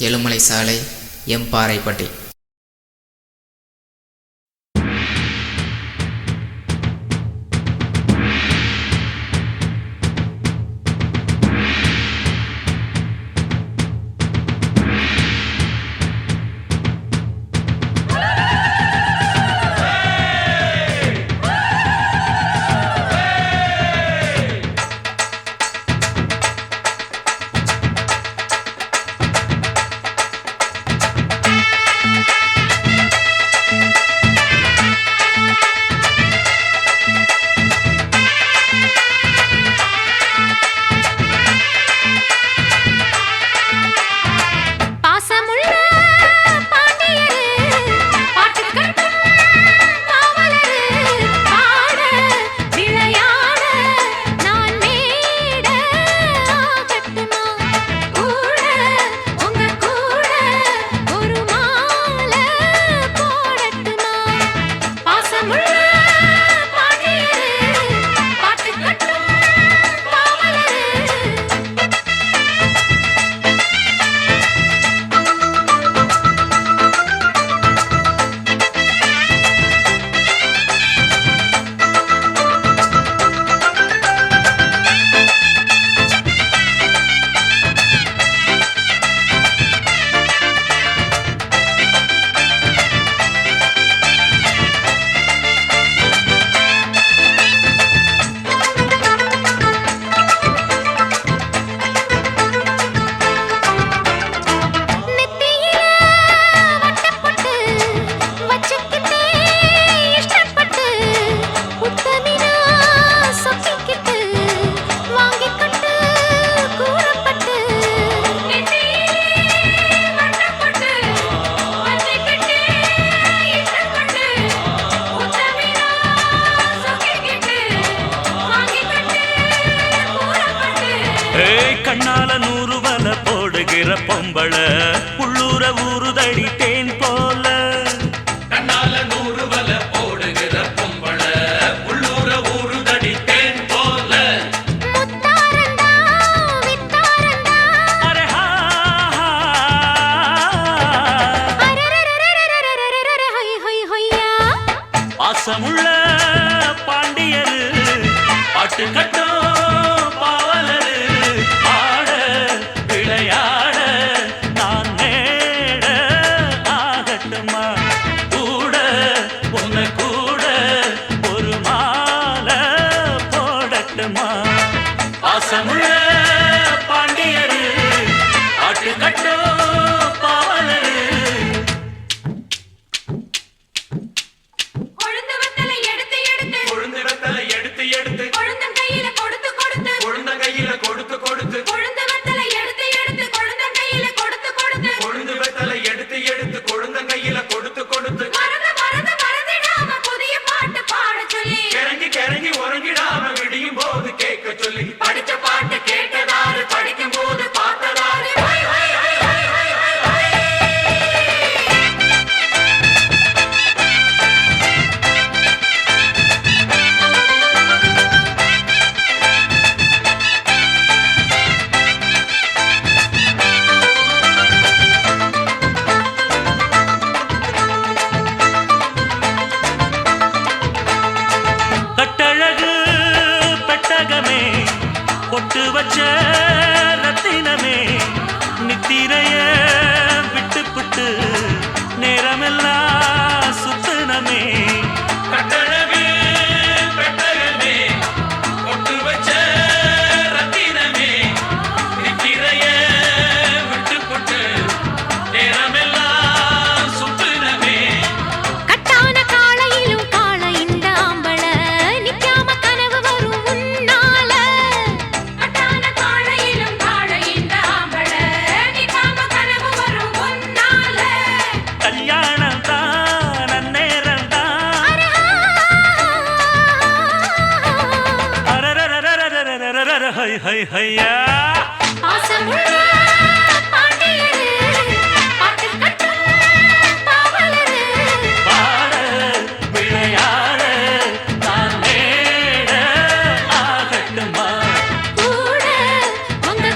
எழுமலை சாலை, எம்பாறைப்பட்டி. கண்ணால 100 வல போடுகிற பொம்பள உள்ளூர ஊறுதடி தேன் போல. கண்ணால 100 வல போடுகிற பொம்பள உள்ளூர ஊறுதடி தேன் போல. முத்தாரண்டா வித்தாரண்டா அரே ஹா அரரரரரரரரரரர ஹொய் ஹொய் ஹொய்யா. பாசமுள்ள பாண்டியரு பாட்டு கட்டும் பாவலரு, ஆட விளையாட நான் நேட ஆகட்டுமா கூட உன்னை கூட ஒரு மாலை போடட்டுமா. பாசமுள்ள பாண்டியரு பாட்டு கட்டும் பாவலரு. கொழுந்து வெத்தலை எடுத்து எடுத்து கொழுந்து வெத்தலை எடுத்து எடுத்து கொழுந்தன் கையில கொடுத்து கொடுத்து கொழுந்தன் கையில கொடுத்து கொடுத்து கொழுந்து வெத்தலை எடுத்து எடுத்து கொழுந்தன் கையில கொடுத்து கொடுத்து கொழுந்து வெத்தலை எடுத்து எடுத்து கொழுந்தன் கையில கொடுத்து கொடுத்து மறந்து மறந்து மறந்திடாம புதிய பாட்டு பாட சொல்லி கிறங்கி கிறங்கி உறங்கிடாம விடியும் போது கேட்க சொல்லி படிச்ச பாட்டு கேட்டதாரு படிக்கும் போது பார்த்ததாரு. ஹொய் ஹொய் ஹொய் ஹொய் ஹொய் ஹொய் ஹொய். கட்டழகு பெட்டகமே பொட்டு வச்ச ரத்தினமே, நித்திரைய விட்டு புட்டு நேரமெல்லாம் சுத்தனமே. கட்டழகு பெட்டகமே பொட்டு வச்ச ரத்தினமே, நித்திரைய விட்டு புட்டு நேரமெல்லாம் சுத்துனமே. கட்டான காளையிலும் காள இந்த ஆம்பள நிக்காம கனவு வரும் உன்னால. கட்டான காளையிலும் காளை இந்த ஆம்பள நிக்காம கனவு வரும் உன்னால. கல்யாணம் தான் அந்நேரம் தான். அரரரரரரரரரரர ஹை ஹை ஹையா. பாசமுள்ள பாண்டியரு பாட்டு கட்டும் பாவலரு, பாட விளையாட நான் நேட ஆகட்டுமா கூட உங்க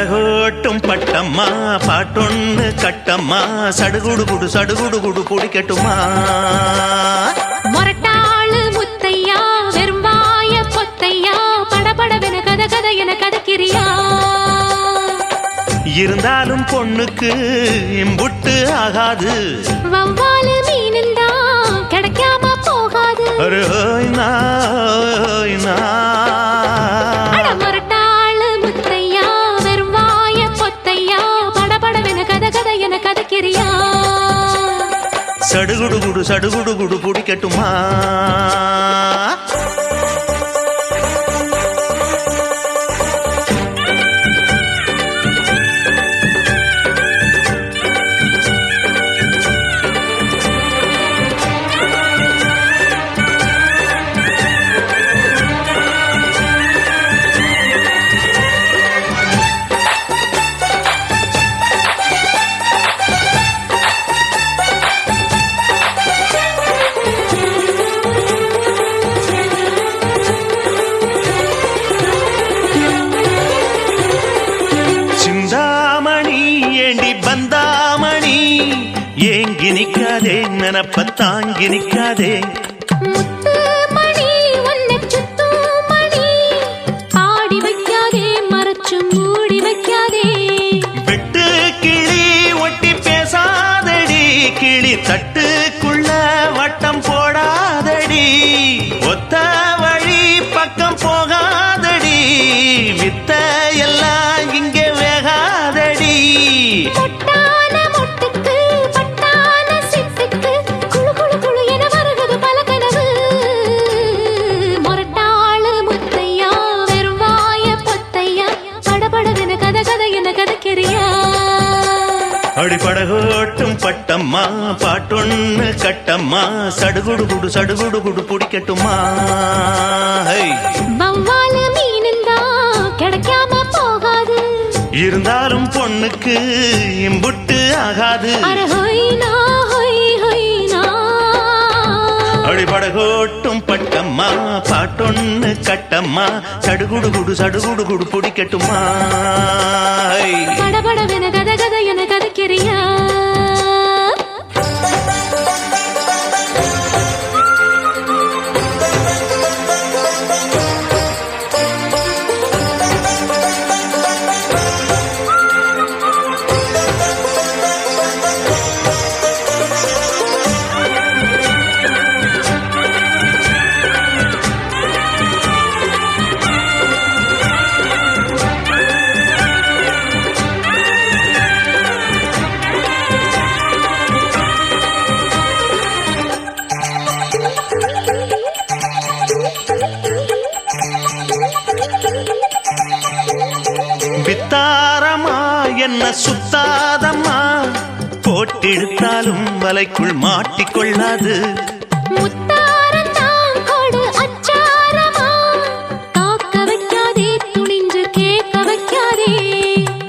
படகோட்டும் பட்டம்மா பாட்டொன்னு கட்டம்மா சடுகுடு குடு சடுகுடு குடு பிடிக்கட்டுமா மொரட்டாளு முத்தையா வெறும்பாய பொத்தையா படபடவென கத கத என கதக்கிறியா இருந்தாலும் பொண்ணுக்கு இம்புட்டு ஆகாது வவ்வாலு மீனுந்தா கிடைக்காம போகாது அட மொரட்டாளு முத்தையா வெறும்பாய பொத்தையா படபடவென கத கத என கதக்கிறியா சடுகுடு குடு சடுகுடு குடு பிடிக்கட்டுமா ஏங்கி நிக்காதே நினப்ப தாங்கி நிக்காதே முத்து மணி உன்னை சுத்து மணி ஆடி வைக்காதே மறைச்சு மூடி வைக்காதே வெட்டு கிளி ஒட்டி பேசாதடி கிளி தட்டுக்குள்ள வட்டம் போடாதடி ஒத்த வழி பக்கம் போகாதடி வித்த எல்லாம் இங்கே வேகாதடி அடி படகோட்டும் பட்டம்மா பாட்டொன்னு கட்டம்மா சடுகுடு குடு சடுகுடு குடு பிடிக்கட்டுமா வவ்வாலு மீனுந்தா கிடைக்காம போகாது இருந்தாலும் பொண்ணுக்கு இம்புட்டு ஆகாது அடி படகோட்டும் பட்டம்மா பாட்டொன்னு கட்டம்மா சடுகுடு குடு சடுகுடு குடு பிடிக்கட்டுமா படபடவென கத கத என கதக்கிறியா வித்தாரமா என்ன சுத்தாதம்மா போட்டெடுத்தாலும் வலைக்குள் மாட்டிக்கொள்ளாது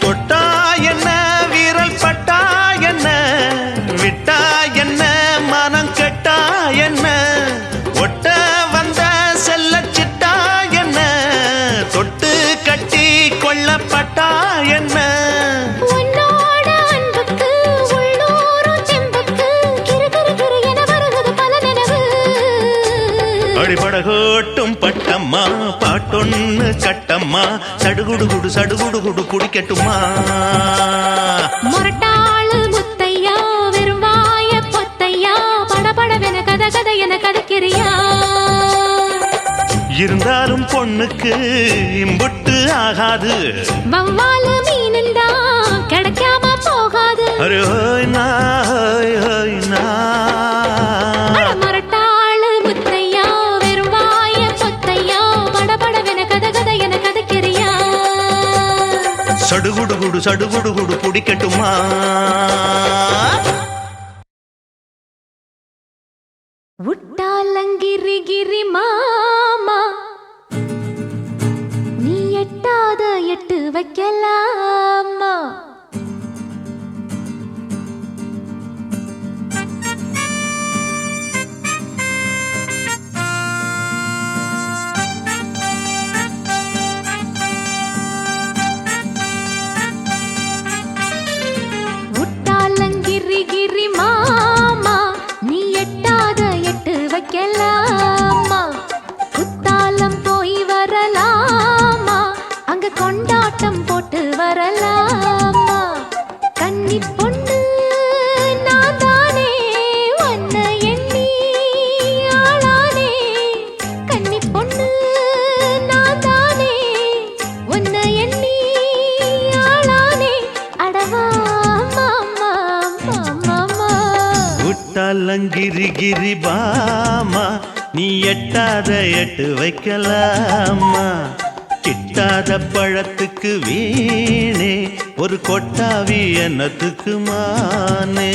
தொட்டா என்ன வீரல் பட்டா என்ன விட்டா என்ன மனம் கெட்டா என்ன ஒட்ட வந்த செல்ல சிட்டா என்ன தொட்டு கட்டி கொள்ளப்பட்டா என்ன அடிபடகோட்டும் பட்டம்மா பாட்டொன்னு கட்டம்மா சடுகுடு குடு சடுகுடு குடு பிடிக்கட்டுமா மொரட்டாளு முத்தையா வெறும்பாய பொத்தையா படபடவென கத கத என கதக்கிறியா இருந்தாலும் பொண்ணுக்கு இம்புட்டு ஆகாது வவ்வாலு மீனுந்தா கிடைக்காம போகாது மொரட்டாளு முத்தையா வெறும்பாய பொத்தையா படபடவென கத கத என கதக்கிறியா சடுகுடு குடு சடுகுடு குடு பிடிக்கட்டுமா உட்டாலங்கிரி கிரி மாமா நீ எட்டாத எட்டு வைக்கலாமா முட்டாலங்கிரி கிரி பாமா நீ எட்டாத எட்டு வைக்கலாமா கிட்டாத பழத்துக்கு வீணே ஒரு கொட்டாவி என்னத்துக்கு மானே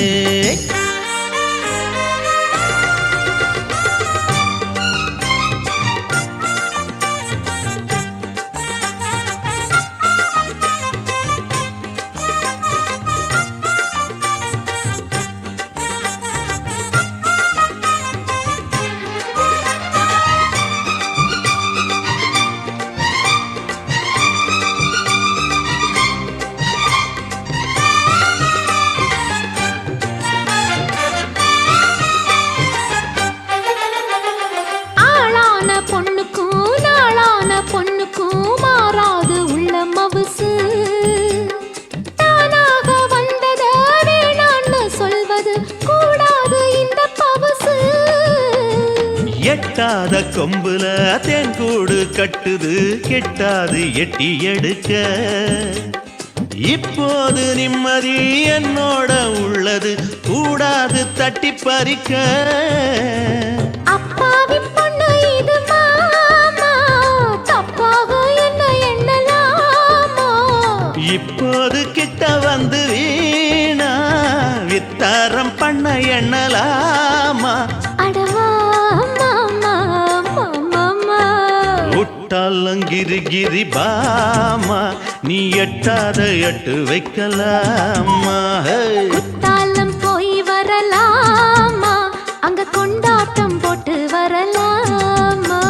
பொண்ணுக்கும் மாறாது உள்ள மவுசு தானாக வந்தத வேணான்னு சொல்வது கூடாது இந்த பவுசு எட்டாத கொம்புல தேன்கூடு கட்டுது கெட்டாது எட்டி எடுக்க இப்போது நிம்மதி என்னோட உள்ளது கூடாது தட்டி பறிக்க அப்பாவி பொண்ணு இது மாமா தப்பாக என்ன எண்ணலாமா இப்போது கிட்ட வந்து வீணா வித்தாரம் பண்ண எண்ணலாமா அடவா மாமா மாமா முட்டாலங்கிரி கிரி பாமா நீ எட்டாத எட்டு வைக்கலாமா குத்தாலம் போய் வரலாமா அங்க கொண்டாட்டம் போட்டு வரலாமா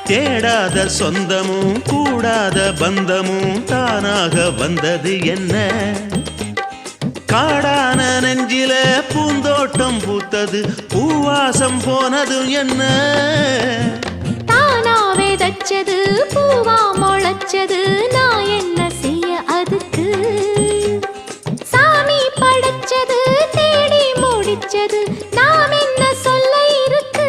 தேடாத சொந்தமும் கூடாத பந்தமும் தானாக வந்தது என்ன காடான நெஞ்சில பூந்தோட்டம் பூத்தது பூவாசம் போனது என்ன தானாவே தச்சது பூவா முளைச்சது நான் என்ன செய்ய அதுக்கு சாமி படைச்சது தேடி முடிச்சது நாம் என்ன சொல்ல இருக்கு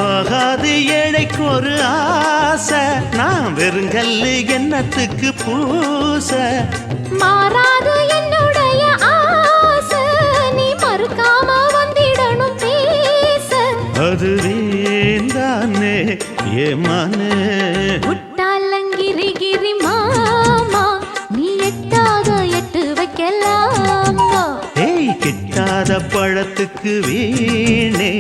ஆகாது ஏழைக்கு ஒரு ஆசை நான் வெறுங்கல்லு என்னத்துக்கு பூச மாறாது என்னுடைய ஆசை நீ மறுக்காம வந்திடணும் பேச அது வேண்டானே ஏமானே முட்டாலங்கிரி கிரி மாமா நீ எட்டாத எட்டு வைக்கலாமா ஏய் கிட்டாத பழத்துக்கு வீணே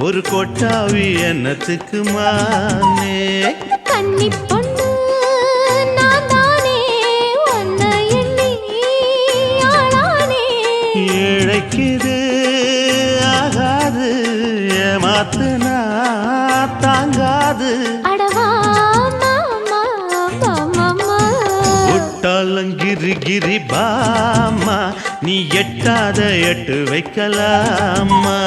ஒரு கொட்டாவி என்னத்துக்கு மானே கன்னி பொண்ணு நான் தானே உன்னை எண்ணி ஆளானே ஏழைக்குது ஆகாது ஏமாத்துனா தாங்காது அடவா மாமா மாமா முட்டாலங்கிரி கிரி பாமா நீ எட்டாத எட்டு வைக்கலாமா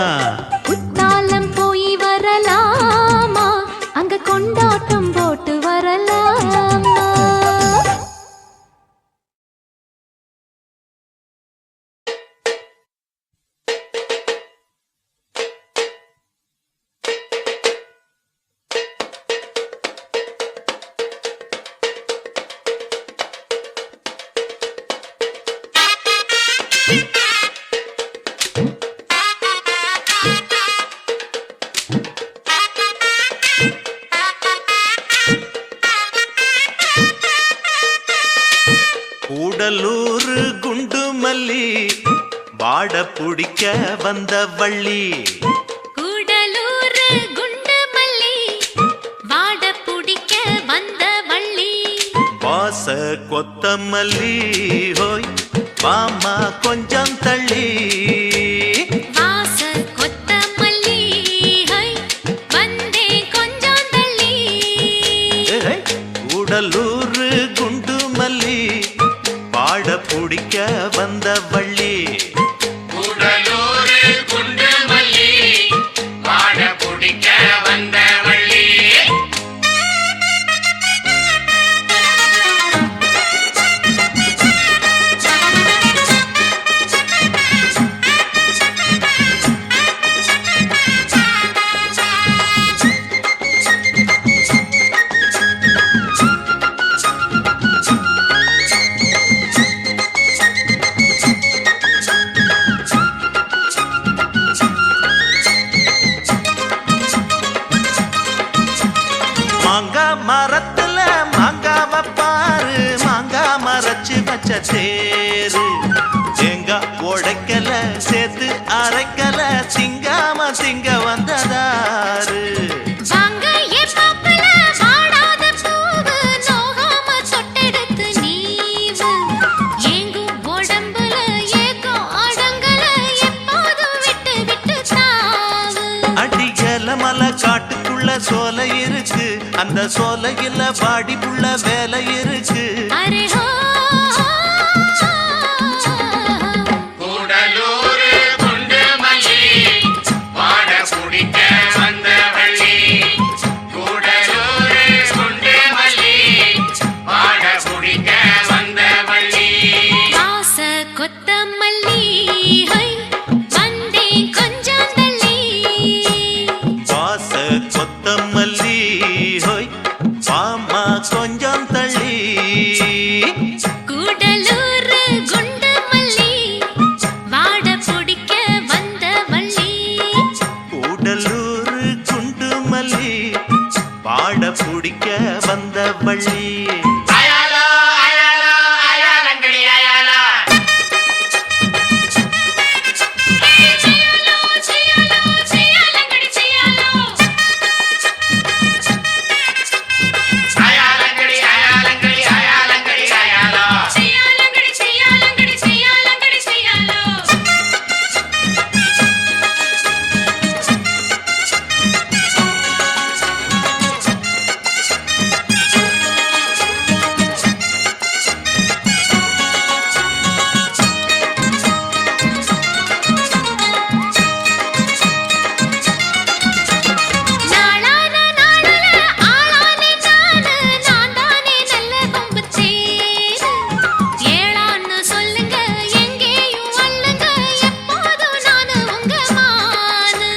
குத்தாலம் போய் வரலாமா அங்க கொண்டாட்டம் போட்டு வரலாமா கூடலூர் குண்டு மல்லி வாட பிடிக்க வந்த வள்ளி கூடலூர் குண்டு மல்லி வாட பிடிக்க வந்த வள்ளி வாச கொத்தமல்லி ஹோய் வாமா கொஞ்சம் தள்ளி வாச கொத்தமல்லி ஹை வந்தே கொஞ்சம் தள்ளி கூடலூர் குண்டு மல்லி வாட பிடிக்க வந்த வள்ளி கூடலூர் குண்டு மல்லி தேரு தேங்காய் உடைக்கல சேர்த்து அரைக்கல திங்காம திங்க வந்ததாரு வாங்க என் மாப்பிள்ள வாடாத பூவு நோகாம தொட்டெடுத்து நீவு ஏங்கும் உடம்புல ஏக்கம் அடங்கல எப்போதும் விட்டு விட்டு தாவு அடிக்கல மலை காட்டுக்குள்ள சோலை இருக்கு அந்த சோலையில பாடிப்புள்ள வேலை இருக்கு அரே ஹோ கூடலூர் குண்டுமல்லி வாட குடிக்க வந்த வள்ளி கூடலூர் குண்டுமல்லி வாட குடிக்க வந்த வள்ளி வாச கொத்தமல்லி ஹை வந்தே கொஞ்சம் தள்ளி வாச கொத்தமல்லி ஹோய் பாமா கொஞ்சம் தள்ளி கூடலூர் குண்டு மல்லி வாட பிடிக்க வந்த வள்ளி கூடலூர் குண்டு மல்லி பாட பிடிக்க வந்த வள்ளி அயாலா அயாலா அயாலங்கடி அயாலா செய்யாலோ செய்யாலோ செய்யாலங்கடி செய்யாலோ அயாலங்கடி அயாலங்கடி அயாலங்கடி அயாலா செய்யாலங்கடி செய்யாலங்கடி செய்யாலங்கடி செய்யாலோ நாளான நாளுல ஆளானே நானு நான் தானே நல்ல கொம்பு தேரு ஏளான்னு சொல்லுங்க எங்கேயும் வல்லுங்க எப்போதும் நானு உங்க மானு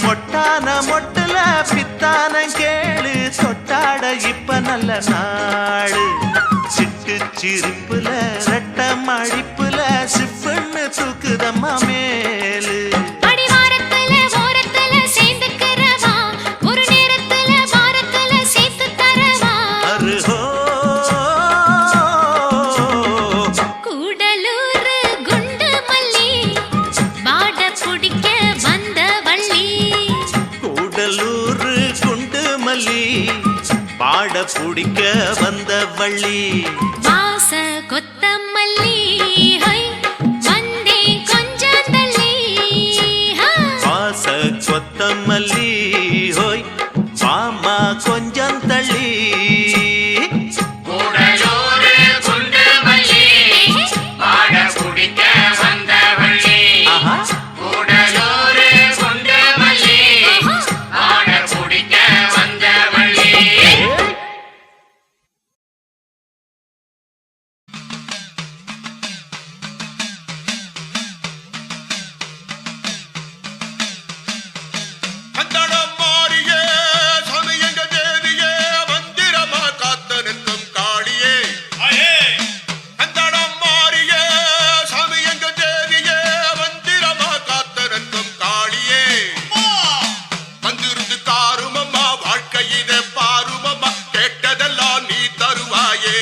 மொட்டான மொட்டுல பித்தான கேளு தொட்டாட இப்ப நல்ல நாடு சிட்டு சிரிப்புல ரெட்ட மடிப்புல சிப்புன்னு தூக்குதம்மா மேலு அடிவாரத்துல ஓரத்துல சேர்ந்துக்கிறவா ஒரு நேரத்துல வாரத்துல சேர்த்து தரவா அருஹோ கூடலூர் குண்டு மல்லி வாட பிடிக்க வந்த வள்ளி கூடலூர் குண்டு மல்லி பாட பிடிக்க வந்த வள்ளி வாச கொத்தமல்லி ஹை வந்தே கொஞ்சம் தள்ளி ஹா. வாச கொத்தமல்லி ஹோய் பாமா கொஞ்சம் தள்ளி கூடலூர் குண்டுமல்லி வாட குடிக்க வந்த வள்ளி ஆஹா கூடலூர் குண்டுமல்லி வாட குடிக்க வந்த வள்ளி கந்தடம் மாறியே சமயங்க தேவியே மந்திரமா காத்து நிற்கும் காளியே கந்தடம் மாறியே சமயங்க தேவியே மந்திரமா காத்து நிற்கும் காளியே வந்திருந்து காருமம்மா வாழ்க்கையிலே பாருமம்மா கேட்டதெல்லாம் நீ தருவாயே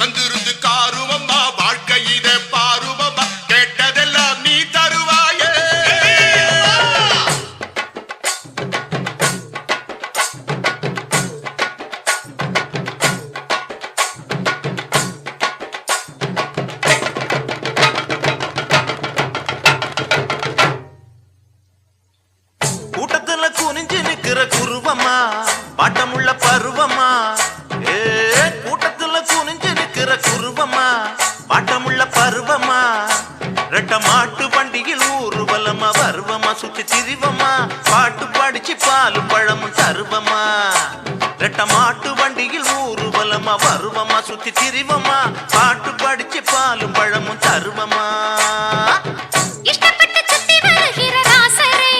வந்திருந்து காருமம்மா வாழ்க்கையிலே பாருமம்மா கேட்டதெல்லாம் நீ தருவாயே கூட்டத்துல குனிஞ்சு நிக்கிற குருவம்மா பாட்டமுள்ள பருவம்மா ஏ கூட்டத்துல குனிஞ்சு நிக்கிற குருவம்மா பாட்டமுள்ள பருவம்மா ரெட்ட மாட்டு வண்டியில் ஊர்வலமா வருவமா சுத்தி திரிவமா பாட்டு படிச்சு பாலும் பழமும் தருவமா ரெட்ட மாட்டு வண்டியில் ஊர்வலமா வருவமா சுத்தி திரிவமா பாட்டு படிச்சு பாலும் பழமும் தருவமா இஷ்டப்பட்டு சுத்தி வருகிற ராசரே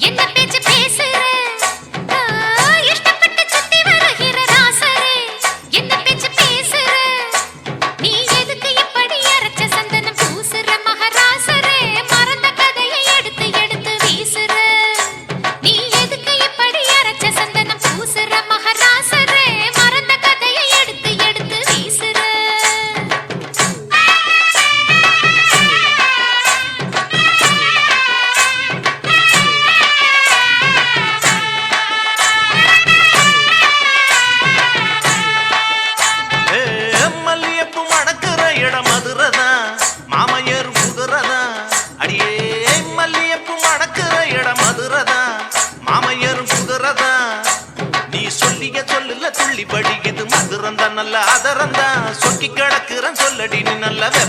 என்ன பேச்சு பேசுற இஷ்டப்பட்டு சுத்தி வருகிற ராசரே என்ன பேச்சு பேசுற நீ எதுக்கு இப்படி அரைச்ச சந்தனம் பூசுற மகராசரே மறந்த கதையை எடுத்து எடுத்து வீசுற நீ எதுக்கு இப்படி அரைச்ச சந்தனம் பூசுற மகராசரே மறந்த கதையை எடுத்து எடுத்து வீசுற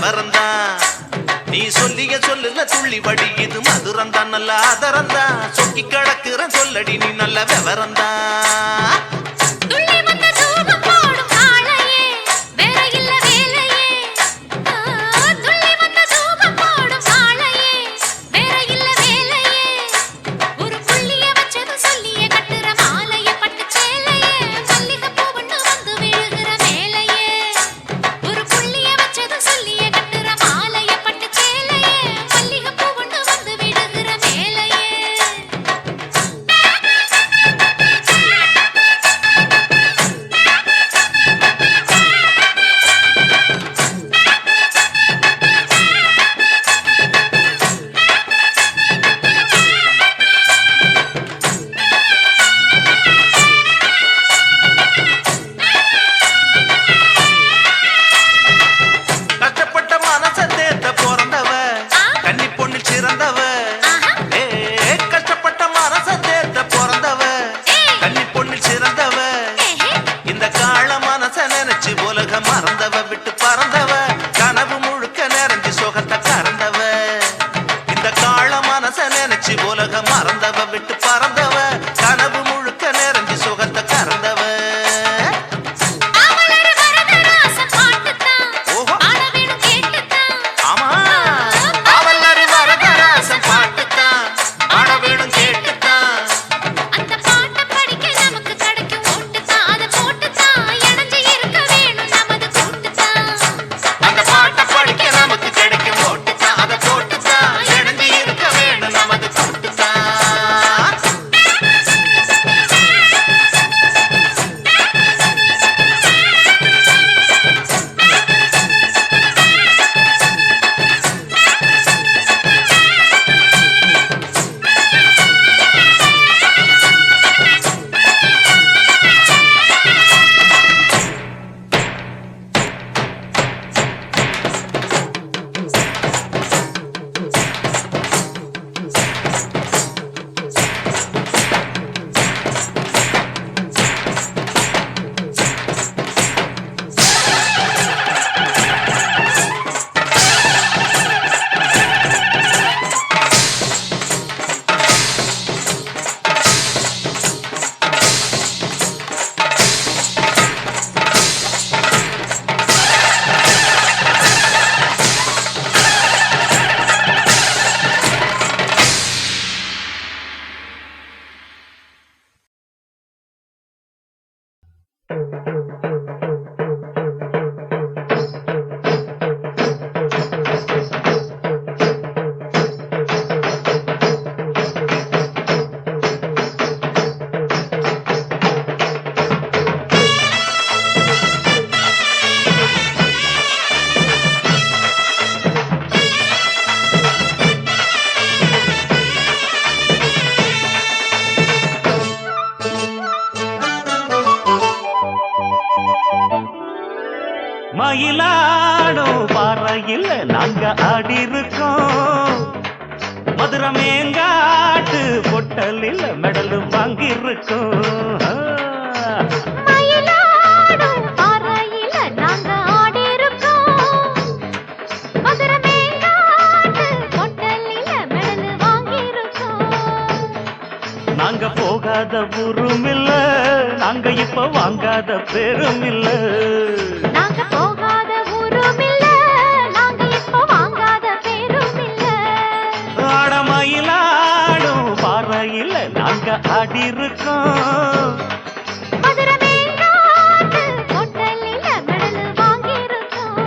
விவரந்தா நீ சொல்லிய சொல்லுல துள்ளி வடி இது மதுரந்தா நல்ல ஆதரந்தா சொக்கி கிடக்குற சொல்லடி நீ நல்ல விவரந்தா மயிலாடும் பாறையில் நாங்க ஆடி இருக்கோம் மதுரை மேங்காட்டு பொட்டலில் மெடல் வாங்கி இருக்கோம் நாங்க போகாத ஊரும் இல்ல நாங்க இப்ப வாங்காத பேரும் இல்ல நாங்க போகாத ஊரும் இல்ல நாங்க இப்ப வாங்காத பேரும் இல்ல ஆடமயிலாடும் பாறையில் நாங்க ஆடி இருக்கோம் மதுரை மேங்காட்டு பொட்டலில மெடல் வாங்கி இருக்கோம்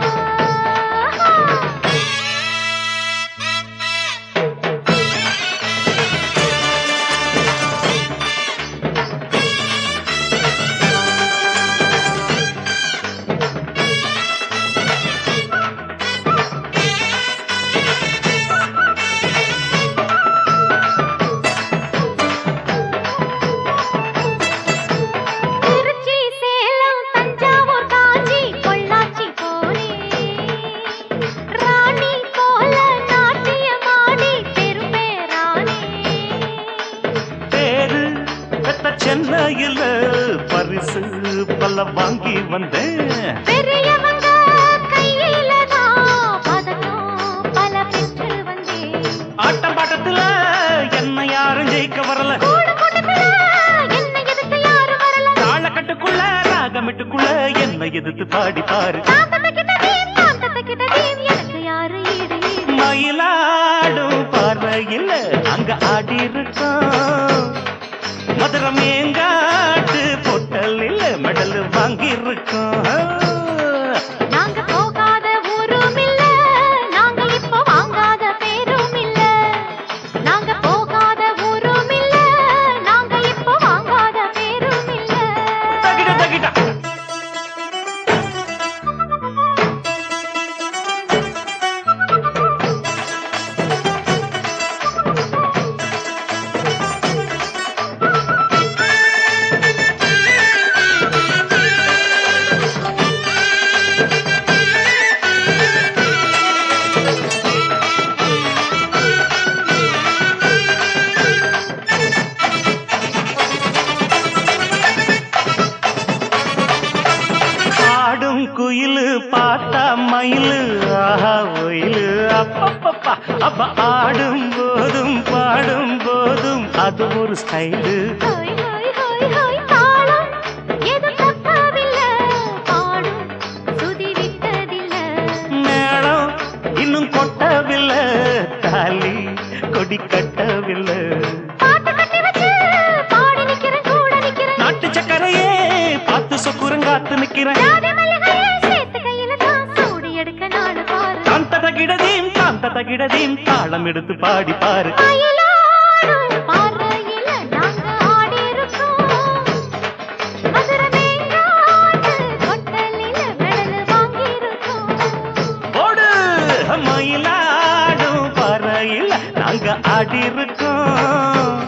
சென்னையில பரிசு பல வாங்கி வந்தேன் பெரியவங்க கையில தான் சிரிக்க வரல கூடு கூட்டுக்குள்ள என்ன எதுக்கு யாரும் வரல தாளக்கட்டுக்குள்ள ராகமிட்டுக்குள்ள என்ன எதிர்த்து பாடி பாரு தாத்தகிட்ட தீம் எனக்கு யாரு ஈடு ஈடு மயிலாடும் பார்வையில் அங்க ஆடி இருக்கோம் மதுரம் எங்காட்டு பொட்டலில் மெடல் வாங்கி இருக்கோம் நாங்க போகாத ஊரும் இல்ல நாங்க இப்ப வாங்காத பேரும் இல்ல நாங்க போகாத ஊரும் இல்ல நாங்க இப்ப வாங்காத பேரும் இல்ல தகிட தகிட குயிலு பார்த்தா மயிலு ஆஹா ஒயிலு அப்பப்பப்பா அப்ப ஆடும் போதும் பாடும் போதும் அது ஒரு ஸ்டைலு ஹோய் ஹோய் ஹோய் ஹோய் தாளம் எது தப்பவில்ல பாடும் சுதி விட்டதில்ல மேளம் இன்னும் கொட்டவில்லை தாலி கொடி கட்டவில்லை பாட்டு கட்டி வச்சு பாடி நிக்கிறேன் கூட நிக்கிறேன் நாட்டு சக்கரையே பார்த்து சொக்குரங்காத்து நிக்கிறேன் தகிடதீம் தாளம் எடுத்து பாடி பாரு போடு மயிலாடும் பாறையில் நாங்க ஆடி இருக்கோம்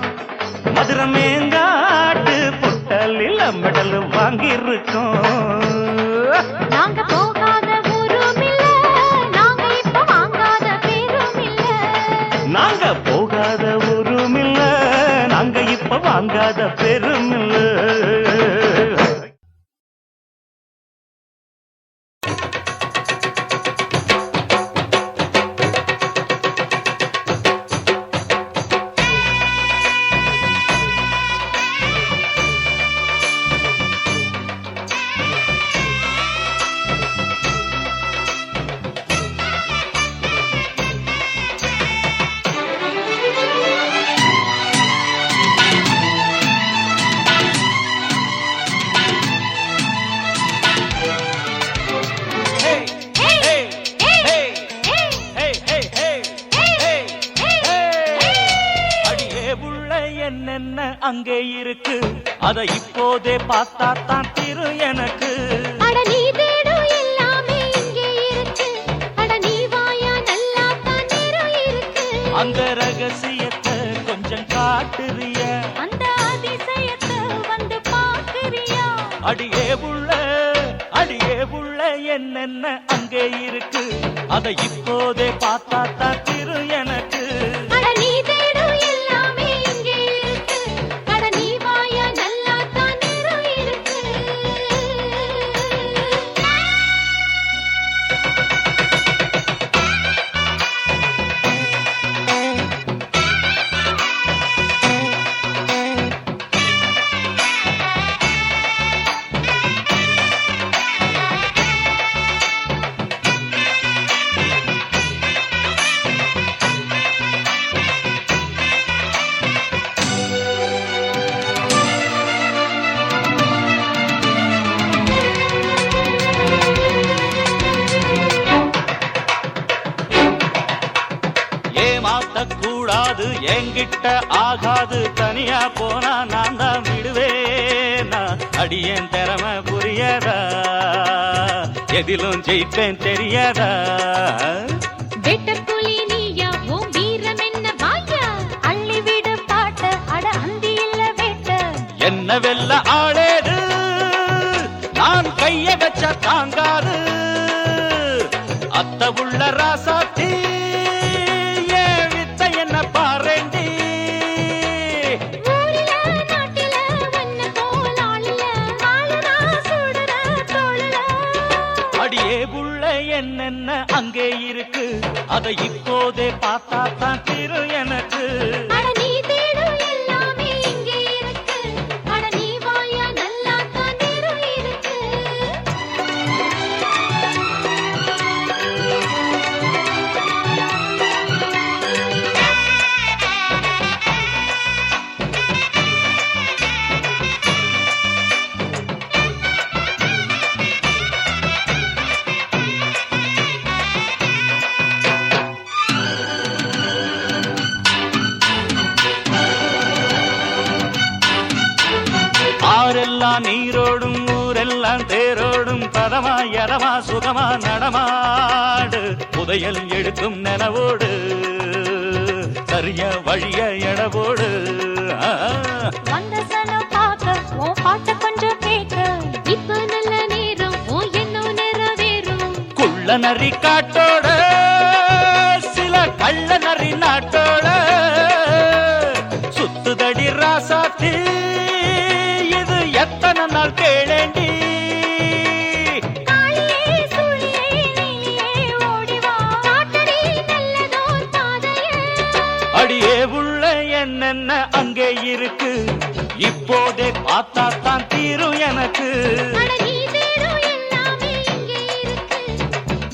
மதுரை மேங்காட்டு பொட்டலில் மெடல் வாங்கி இருக்கோம் நாங்க போகாத ஊரும் இல்ல நாங்க இப்ப வாங்காத பேரும் இல்ல நாங்க போகாத ஊரும் இல்ல நாங்க இப்ப வாங்காத பெரும் இல்ல என்னென்ன அங்கே இருக்கு அத இப்போதே பார்த்தா தான் திரு எனக்கு அட நீ தேடும் எல்லாமே இங்கே இருக்கு அட நீ வாயா நல்லா தான் நேரம் இருக்கு அந்த ரகசியத்தை கொஞ்சம் காட்டுறிய அந்த அதிசயத்தை வந்து பாக்குறியா அடியே புள்ள என்னென்ன அங்கே இருக்கு அத இப்போதே பார்த்தா தான் திரு எனக்கு அட நீ தேடும் எல்லாமே இங்கே இருக்கு அட நீ வாயா நல்லா தான் நேரம் இருக்கு கூடாது என்கிட்ட ஆகாது தனியா போனா நான் தான் விடுவேனா அடியேன் திறமை புரியதா எதிலும் ஜெயிப்பேன் தெரியாதா வெட்டப்புலி நீயா உன் வீரம் என்ன வாயா அள்ளி விடு பாட்ட அட அந்தி இல்ல வேட்ட என்ன வெல்ல ஆளேது நான் கைய வச்ச தாங்காது அத்த உள்ள ராசாத்தி என்னென்ன அங்கே இருக்கு அதை இப்போதே பார்த்தா தான் திரு எனக்கு அட நீ தேடும் எல்லாமே காலமெல்லாம் நீரோடும் ஊரெல்லாம் தேரோடும் பதமா எதமா சுகமா நடமாடு புதையல் எடுக்கும் நனவோடு சரிய வழிய எடவோடு வந்த சனம் பார்க்க உன் பாட்ட கொஞ்சம் கேட்க இப்ப நல்ல நேரம் உன் எண்ணம் நிறைவேறும் குள்ள நரி காட்டோட சில கள்ள நரி நாட்டோட சுத்துதடி ராசாத்தி இது எத்தனை நாள் கேளேண்டி காளியே சுழியே நீயே ஓடி வா காட்டடி நல்லதோர் பாதையே அடியே உள்ள என்னென்ன அங்கே இருக்கு இப்போதே பார்த்தா தான் தீரும் எனக்கு அட நீ தேடும் எல்லாமே இங்கே இருக்கு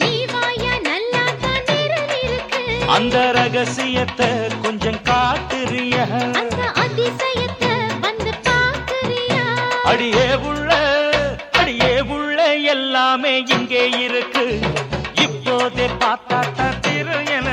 நீ வாயா நல்லா தான் இருக்கு அந்த ரகசியத்தை கொஞ்சம் காட்டுறிய அந்த அதிசயத்தை வந்து பாக்குறியா அடியே உள்ள எல்லாமே இங்கே இருக்கு இப்போதே பார்த்தா தான் தீரும் எனக்கு